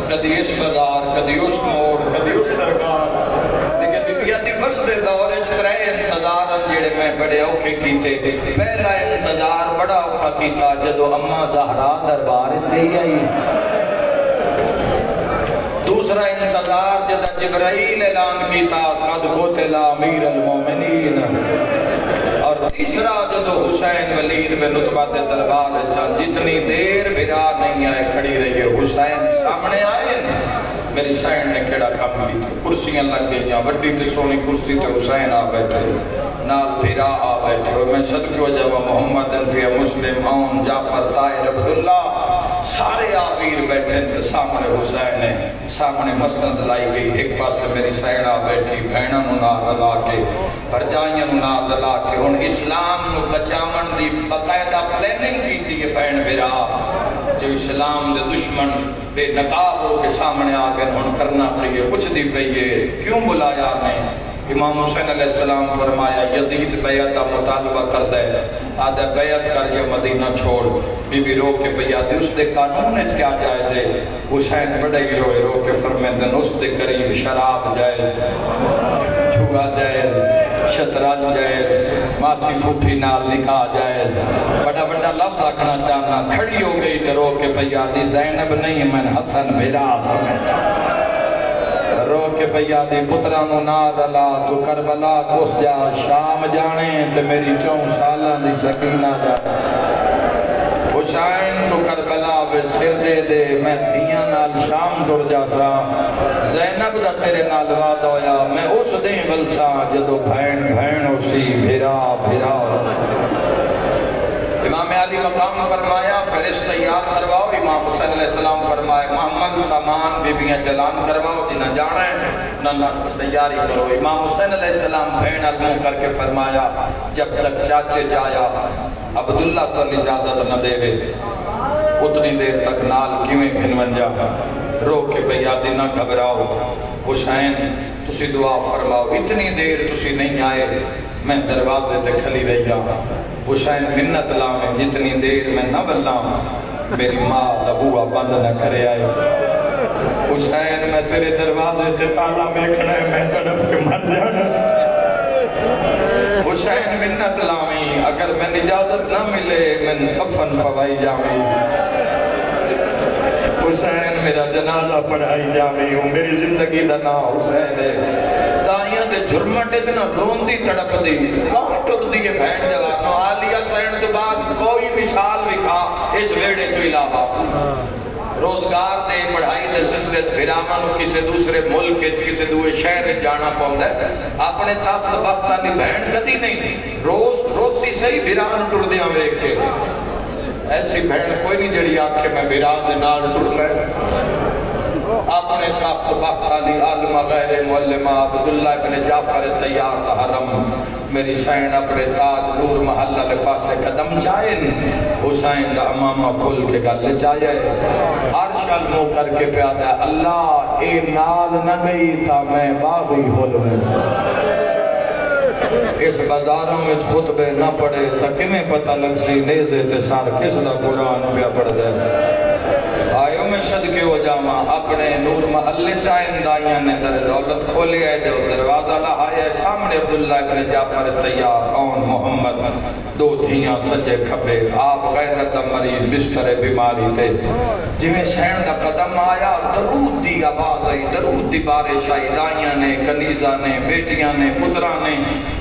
کدی اس بازار کدی اس موڑ کدی اس دربار لیکن بی بی عالی وسط دور چھترے انتظار جڑے میں بڑے اوکھے کیتے پہلا انتظار بڑا اوکھا کیتا جدو اماں زہرا دربار گئی آئی دوسرا انتظار جدہ جبرائیل اعلان کیتا قد قتل امیر المومنین اور تیسرا جدو حسین ولید میں نطبات دربار چل جتنی دیر بھرا نہیں آئے کھڑی رہی ہے حسین سامنے آئے میری سین نے کھڑا کم کی تھی کرسیاں لگ گئی ہیں وڈی تے سونی کرسی تے حسین آ بیٹھے نال بھرا آ بیٹھے اور میں صدقے ہو جاوا محمد انفیہ مسلم اون جعفر طاہر عبداللہ سارے آغیر بیٹھے تھے سامنے حسین نے سامنے مسند لائی گئی ایک پاس سے میری سیڑا بیٹھی بہنہ نال للا کے پرجائیاں نال للا کے ان اسلام نو بچامن دی بقاعدہ پلیننگ کی تھی یہ بہن برا جو اسلام دے دشمن بے نقاب ہو کے سامنے آگے ان کرنا پڑیے کچھ دی پہیے کیوں بلایا نہیں امام حسین علیہ السلام فرمایا یزید بیعت مطالبہ کر دے آدھے بیعت کر یہ مدینہ چھوڑ بی بی رو کے بیعت اس دے قانون اچھ کیا جائز ہے حسین بڑے ہی روئے رو کے فرمیدن اس دے قریب شراب جائز جھگا جائز شطرنج جائز ماسی پھوپھی نال نکاح جائز بڑا بڑا لفظ آکھنا چاہنا کھڑی ہو گئی تو رو کے بیعت زینب نہیں میں حسن بھیرا سمجھ رو کے بیادی پترانو ناد اللہ تو کربلا کس جا شام جانے تے میری 4 سالہ دی سکینہ جا حسین تو کربلا بے سر دے دے میں دھیاں نال شام در جا سا زینب دا تیرے نال وعد ہویا میں اس دیں ولسا جدو بھین بھین ہو سی بھیرا بھیرا امام علی مقام فرمایا فرشتہ یاد کرواؤ امام حسین علیہ السلام فرمایا محمد سامان بیبیاں چلان کرواؤ جنہ جانا ہے نہ تیاری کرو امام حسین علیہ السلام بھین علموں کر کے فرمایا جب تک چاچے جایا عبداللہ تو اجازت نہ دے گے اتنی دیر تک نال کیویں کھنون جا رو کے بیادی نہ گھبراؤ حسین تسی دعا فرماؤ اتنی دیر تسی نہیں آئے میں دروازے تے کھلی رہی حسین منت لاؤں جتنی دیر میں نہ بلاؤں میری ماں دبوہ بند نہ کرے آئے حسین میں تیرے دروازے تے تالا میں کھڑے میں تڑپ کے مر جانا حسین منت لاؤں اگر میں اجازت نہ ملے میں کفن پوائی جاؤں حسین میرا جنازہ پڑھائی جاویں ہوں میری زندگی دا نا حسین ہے دائیاں دے دے جھرمٹ اتنا روندی تڑپ دی کون ٹک دیئے بہن جوانو آلیہ سین تو بعد کوئی مثال بکھا اس ویڑے تو علاوہ روزگار دے پڑھائی دے سلسلے پھرامن کسی دوسرے ملک کسی دوئے شہر جانا پاؤں ہے اپنے تخت بخت علی بہن کدی نہیں روسی صحیح بھران ٹر دیاں ویک کے ایسی بہن کوئی نہیں جڑی آکھے میں بھران دے نال ٹر لے اپنے تخت بخت علی عالمہ غیر معلمہ عبداللہ ابن جعفر تیار حرم میری سین اپنے تاج نور محلہ لفاظ سے قدم جائیں حسین دا امامہ کھل کے گلے جائے عرش المو کر کے پیادا اللہ اے نال نہ گئی تا میں باغی ہولوے اس بازاروں میں خطبے نہ پڑے تا کمیں پتہ لگ سی نیزے تے سار کس دا قرآن پیا پڑھ دے آئیوں میں صدقے ہو جاما اپنے نور محلے چاہیں دائیاں نے در دولت کھولے آئے جو دروازہ لہائے سامنے عبداللہ ابن جعفر تیار اون محمد دو تھیاں سجے کھپے آپ غیرت مریض بستر بیماری تھے جویں سین دا قدم آیا درود دی آواز آئی درود دی بارش آئی دائیاں نے کنیزہ نے بیٹیاں نے پترہ نے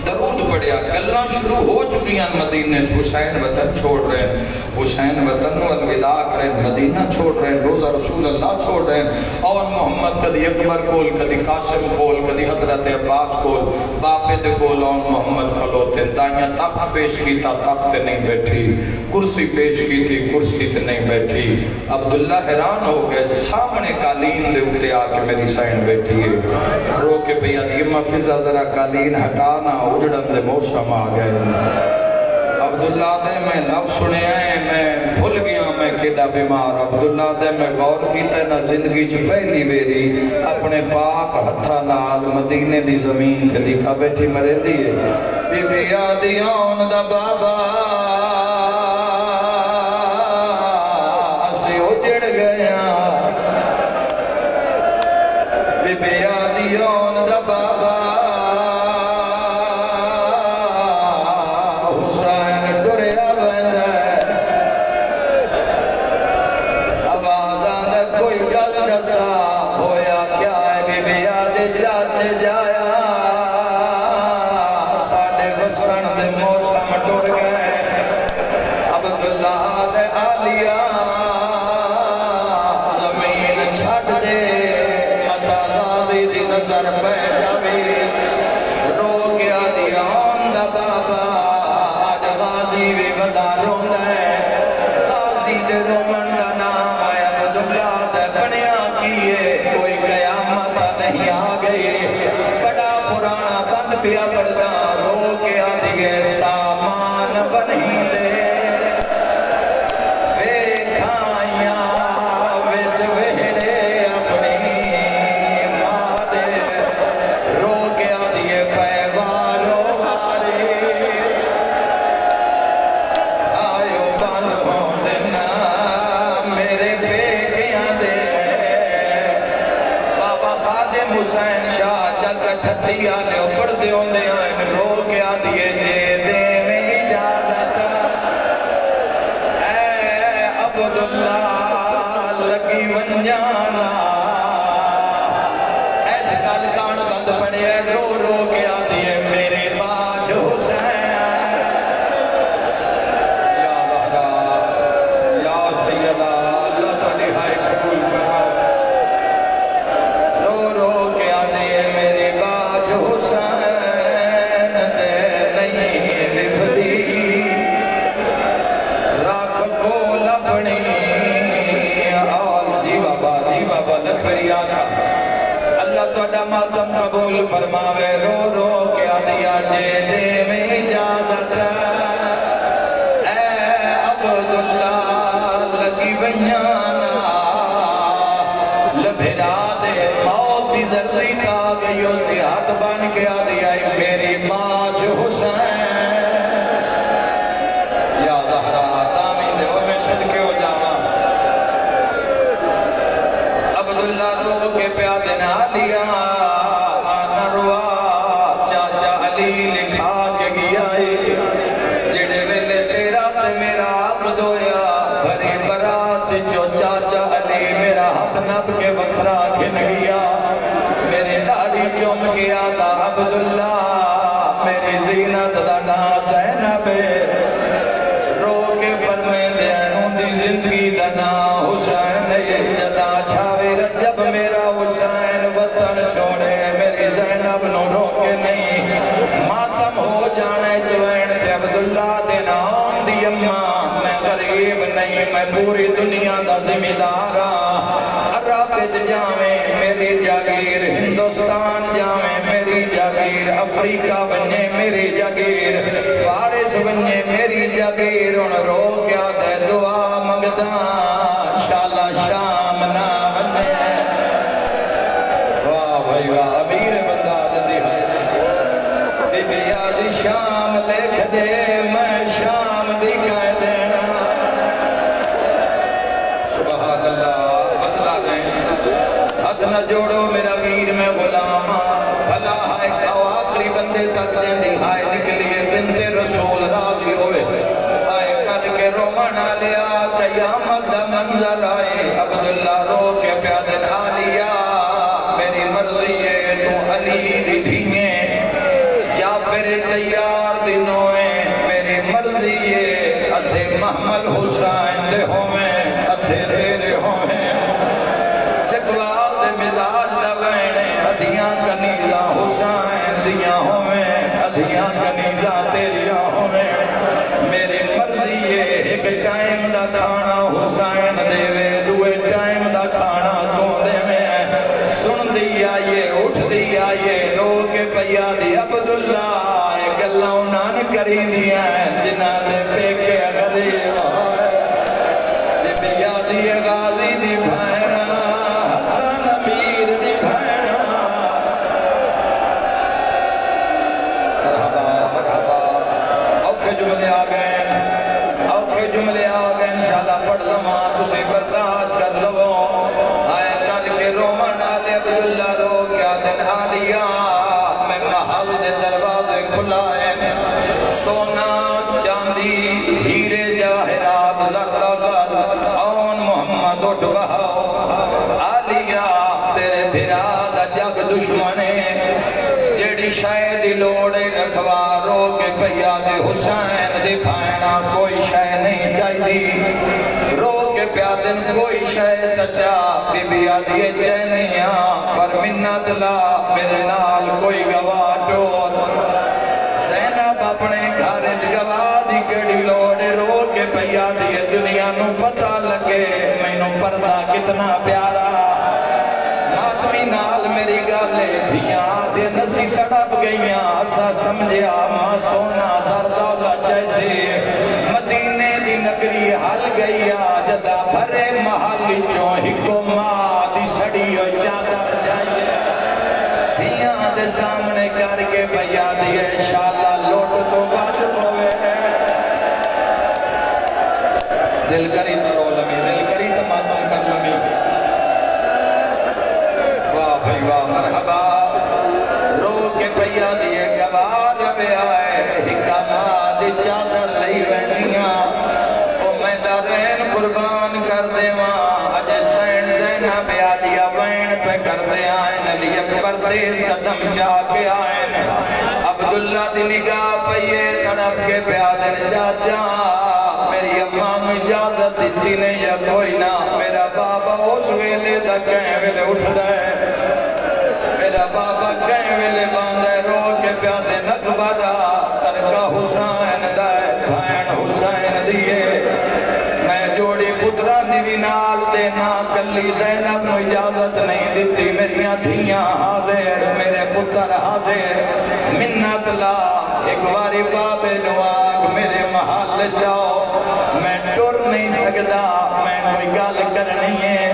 درود پڑھیا گلنا شروع ہو چکی ہیں مدینہ حسین وطن چھوڑ رہے ہیں حسین وطن الوداع کریں مدینہ چھوڑ رہے ہیں روزہ رسول اللہ چھوڑ رہے ہیں اور محمد کدی اکبر کول کدی قاسم کول کدی حضرت عباس کول باپے دے کول اور محمد کھلوتے دائیاں تخت پیش کی تا تخت نہیں بیٹھی کرسی پیش کی تھی کرسی تے نہیں بیٹھی عبداللہ حیران ہو گئے سامنے قالین دے اٹھتے آکے میری سائن بیٹھی ہے رو کے بھئی ادیمہ فضا ذرا قالین ہٹانا اجڑن دے موسم آ گئے عبداللہ دے میں لفظ سنے ہیں میں بھول گیا میں کیڑا بیمار عبداللہ دے میں غور کیتا نہ زندگی چ پہلی بیری اپنے پاک ہتھا نال مدینے دی زمین تے دیکھا بیٹھی مرے دیئے بی بی آدیان دا بابا اسے اجڑ گیا بی بی آدیان دا بابا پیا پردہ رو کے آدھئے سامان بنی دے بے کھائیاں وچ وہڑے اپنی ماں دے رو کے آدھئے پیوارو مارے آئیو بند ہو دینا میرے بیکیاں دے بابا خادم حسین شاہ چل ٹھٹی آنے اوپر دے ہوندے آئین رو کے آدھئے جے دے میں اجازت اے عبداللہ لگی ونجانا ایسے کال کان بند پڑے رو رو کے آدھئے میرے باج حسین یا بہرا یا سیدہ اللہ تعالی ہائے قبول کرا رو رو کے آدھئے میرے باج حسین دے نہیں لبھدی رکھ کول اپنی آل جی بابا لکھری آکھا اللہ توڑا ماتم قبول فرماوے رو رو کے آدھیا جے دے میں اجازت اے عبداللہ لگی بنیانا لبھرا دے موت دی ذرری کا گئیو سے ہاتھ بان کے آدھیا میری باج حسین یا زہرہ دامی دے وہ میں صدقے ہو جاما عبداللہ رو کے پیادے نہ لیا نروا چاچا علی لکھا کے گیا جڑے ویلے تیرا تے میرا حق دویا بھری برات جو چاچا علی میرا حق نب کے بکھرا گھن گیا میرے داڑی چوم کے آدھا عبداللہ پوری دنیا دا ذمہ عرب جاویں میری جاگیر، ہندوستان جاویں میری جاگیر، افریقہ بنے میری جاگیر، فارس بنے میری جاگیر، ان رو کیا دے دعا منگدا شالا شام نہ بنے۔ واہ بھائی واہ، امیر بندہ دی ہے بی بی آدھی شام لکھ دے، میں شام دی کہہ دینا۔ سبحان اللہ، مسئلہ نہیں ہاتھ نہ جوڑو میرا ویر میں غلام، بھلا ہے کھاؤ آخری بندے تک جیندی ہائے نکلیے بنت رسول راضی ہوئے، آئے کر کے رومانہ لیا قیامت دا منظر آئے، عبداللہ رو کے پیادن آلیا میری مرضی ہے تو علی دی دھیئیں، جعفر تیار دنویں میری مرضی ہے، ادھے محمد حسین دے ہوئیں ادھے تیرے ہوئیں، چکوات مزاج لبینے ادھیاں کنیزہ حسین دیاں ہوئیں، ادھیاں کنیزہ تیریاں ہوئیں، میری مرضی ہے ایک ٹائم دا کھانا حسین دے وے، دوے ٹائم دا کھانا تو دے میں، سن دیا یہ اٹھ دیا یہ رو کے پیا دی عبداللہ ایک اللہ انہاں کری دیا ہے جنہ دے پیکے غریب ہوئے، بی بی آدھی غازی دی بھائنا حسن امیر دی بھائنا۔ مرحبا مرحبا، اوکھے جملے آ گئے، اوکھے جملے آ گئے، انشاءاللہ پڑھ لما تُسے برداشت کر لو، آئے کر کے رومن آلے عبداللہ رو کیا دن آلیا میں محل دے دروازے کھلائے، سونا چاندی ہیرے جواہرات زردالت آن محمد اٹھ بہاؤ، آلیا تیرے بھراد جگ دشمنے جیڑی شاید لوڑے رکھوا رو کے پیا دے حسین دے بھائنا کوئی شاید نہیں چاہیے، رو کے پیادن کوئی شاید تچا بی بی آدھیے چینیاں پر منت لا میرے نال کوئی گواہ ٹور، زینب اپنے گھارج گواہ دی کڑی لوڑے رو کے پیا دیے دنیا نو پتہ لگے میں نو پردہ کتنا پیارا، ماتمی نال میری گالے دھیاں دے نسی سڑپ گئیاں، اسا سمجھیا ماں سونا زردالہ جیسے مدینے دی نگری حل گئیا، جدا بھرے محلی چوہی کو ماں دی سڑی ہوئی چادر جائیے، دھیاں دے سامنے کر کے بھیا دیے شالا لوٹ تو بچ پوے، دل کری تو رو لمی، دل کری تو ماتم کر لمی، واہ بھائی واہ مرحبا، رو کے بھیا دیے گوار بے آئے، حکامہ دی چادر لئی بینیاں، او میں دارین قربان کر دے ماں، اجے سین زینہ بے آدیا بین پہ کر دے آئین، علی اکبر تیز قدم جا کے آئین، عبداللہ دی نگاہ پہیے تڑپ کے پیادر چاچا، میری اماں میں اجازت دیتی نہیں یا کوئی نہ، میرا بابا اس ویلے دا کہیں ویلے اٹھ دائے، میرا بابا کہیں ویلے باندھے رو کے پیادے نکبرہ، ترکہ حسین دائے بھائن حسین دیئے، میں جوڑی پترہ دیوی نال دینا، کلی زینب نو اجازت نہیں دیتی، میریاں دھیاں حاضر، میرے پتر حاضر، منت لا ایک واری بابے نواگ میرے محل جاؤ، میں ٹر نہیں سکتا، میں کوئی گال کرنی ہے،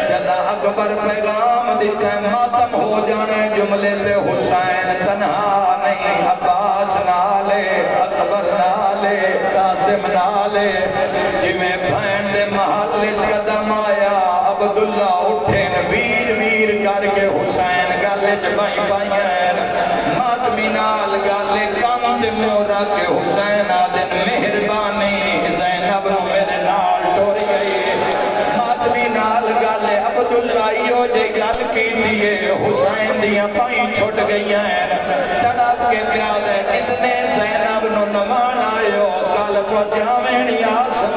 جدا اکبر پیغام دیتا ہے ماتم ہو جانے جملے پہ حسین تنہا نہیں، عباس نالے اکبر نالے قاسم نالے، جمیں بھین دے محل قدم آیا، عبداللہ اٹھیں ویر ویر کر کے حسین گالے چبائیں پائیں، ماتمی نال گالے کانت مورا کے حسین آدن مہربانی زینب نو میرے نال ٹوری گئی، ماتمی نال گالے عبداللہ یو جے گال کی دیئے، حسین دیاں پائیں چھوٹ گئی ہیں، تڑپ کے پیادے کتنے زینب نو نمان آئیو، کال پہنچاوینی آسو،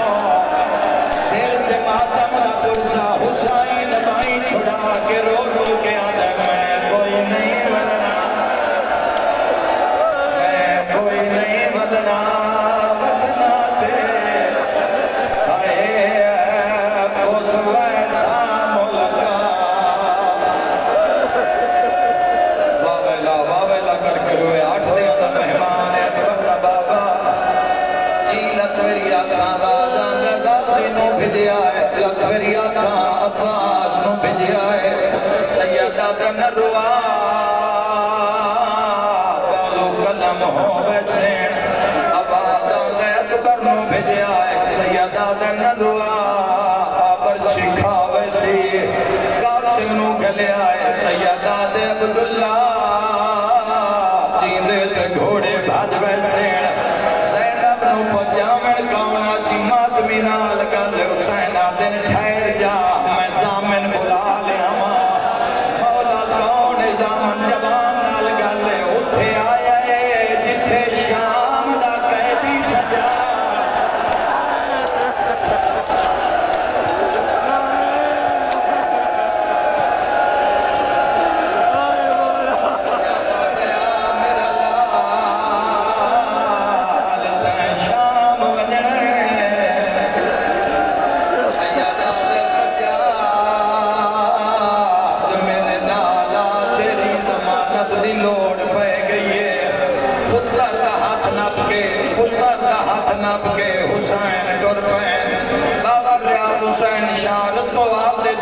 سیر دے ماتم دا پرسا حسین پائیں چھڑا کے رو رو کے آدھے میں کوئی نہیں ورنا، میں کوئی نہیں ورنا، ورنا تے آئے وری آکھاں بازاں غازی نو بھیجیا ہے لکھ وری آکھاں عباس نو بھیجیا ہے سیدہ نروا بالو قلم ہو ویسے آباداں اکبر نو بھیجیا ہے سیدہ نروا برچھی کھا ویسے قاسم نو گلیا ہے سیدہ عبداللہ جیندے تے گھوڑے بھاج ویسے زینب نو پہنچاون کون سی ماتمی نال گل حسین دن ٹھہر جا میں زامن بلا لیا مولا کون زامن جوان نال گل اٹھے آیا ہے جتھے شام دا قیدی سجا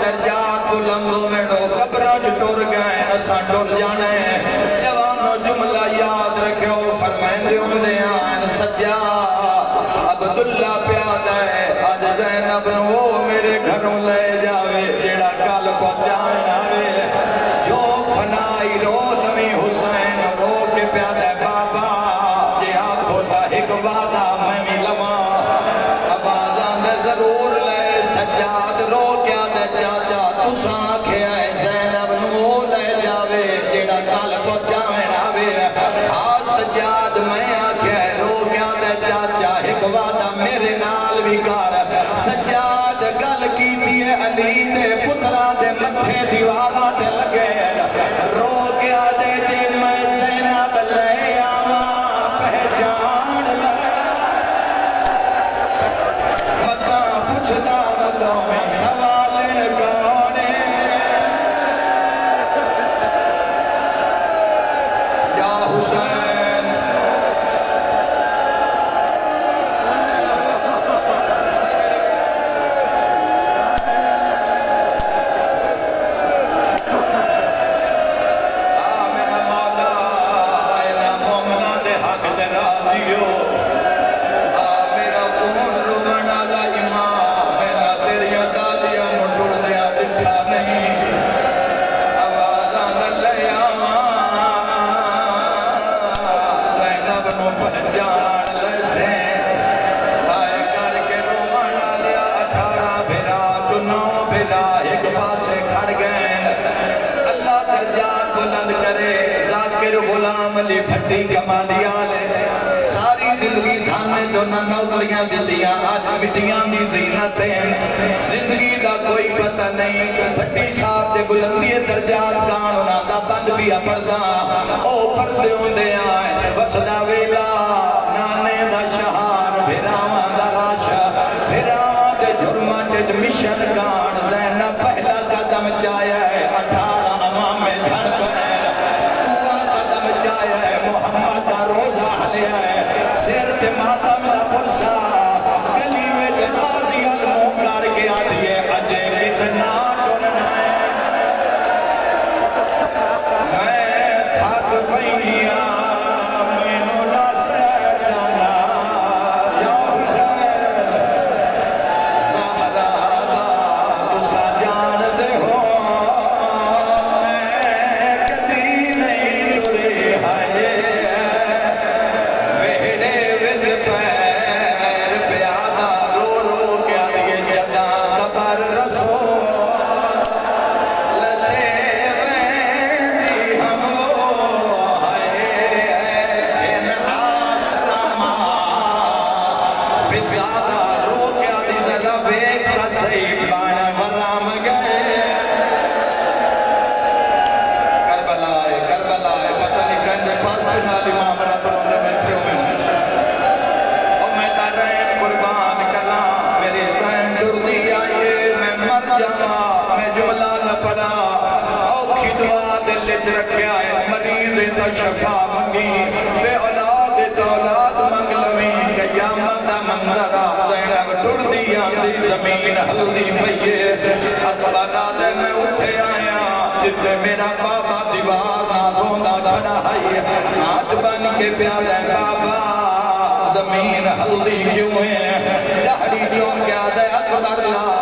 درجات بلندوں میں دو قبروں جو ٹور گئے اساں ٹور جانے جوانوں جملہ یاد رکھو فرمائندے ہوندے آن سجا عبداللہ پیادہ ہے آج زینب وہ میرے گھروں لے جاوے جیڑا کل پہنچائیں آوے جو فنائی رو نمی حسین رو کے پیادہ ہے بابا جے آنکھو دا ایک وعدہ میں بھی لما عبادہ نے ضرور لے سجاد رو کیا دے چاچا تساں آکھے آئے زینب نو لے جاوے جیڑا کل پہنچائیں آوے سجاد میں آکھے آئے رو کیا دے چاچا ایک وعدہ میرے نال بھی کار سجاد گل کی دیئے علی دے پترہ دے مٹھے دیوارہ دے لگے رو کیا دے جی میں زینب لے آواں پہچان لگے مطا پوچھتا مطا میں سوالن کونے یا حسین میرا مولا اینا مومنہ دے حق دے راضیو میرا خون رومنا دا امام میرا تیریاں دادیاں مٹھڑ دیا بٹھا نہیں آوازاں لے زینب نو پہچان لسے آئے کر کے رومنا لیا 18 بھیرا 19 بھیرا ایک پاسے کھڑ گئے اللہ درجات بلند کرے ذاکر غلام علی بھٹی کمالی آلے ساری زندگی تھانے جو نہ نوکریاں دیدیاں آج مٹیاں دی زینتیں زندگی دا کوئی پتہ نہیں بھٹی صاحب دے بلندی درجات کان انہاں دا بند بھی اپردہ او پردے ہوندے آئے وسدا ویلا نانے دا شہار بھیراواں دا راشا بھیراواں دے جھرمہ دے مشن کان زینب پہلا قدم چایا ہے 18 امام میں جھڑ پائے دوسرا قدم چایا ہے محمد کا روزہ لیا ہے سیر تے ماتم دا پرسا گلی میں جنازی علموں کر کے آدھی ہے اجے کتنا کرنا ہے میں تھک پئیاں مینوں نس جانا یا حسین زہرا دا تساں جان دے ہو میں کدی نہیں ٹرے ہائے ویڑے وچ پیر پیادہ رو رو کے آئیے جدا قبر رسول لتے ویندی ہم ہائے ان آسما فزادہ رو کے آدھی ذرا بیک رسی بانا ورام گئے کربلائے پتہ نہیں کہنے پاس کے ساتھ امام رات روندے بیٹھے ہوئے اور میں تارین قربان کلام میری سین ڈردی آئیے میں مر جانا میں جملہ نہ پڑا اوکھی دعا دل چ رکھے آئے مریض تا شفا منگی بے اولاد تا اولاد منگ لویں قیامت دا منظرہ دی زمین ہلدی پئیے اتبانا دے میں اٹھے آیا جتے میرا بابا دیوار نہ روندا کھڑا ہے ہاتھ بن کے پیالے بابا زمین ہلدی کیوں ہے دہڑی چون کیا دے اکبر لا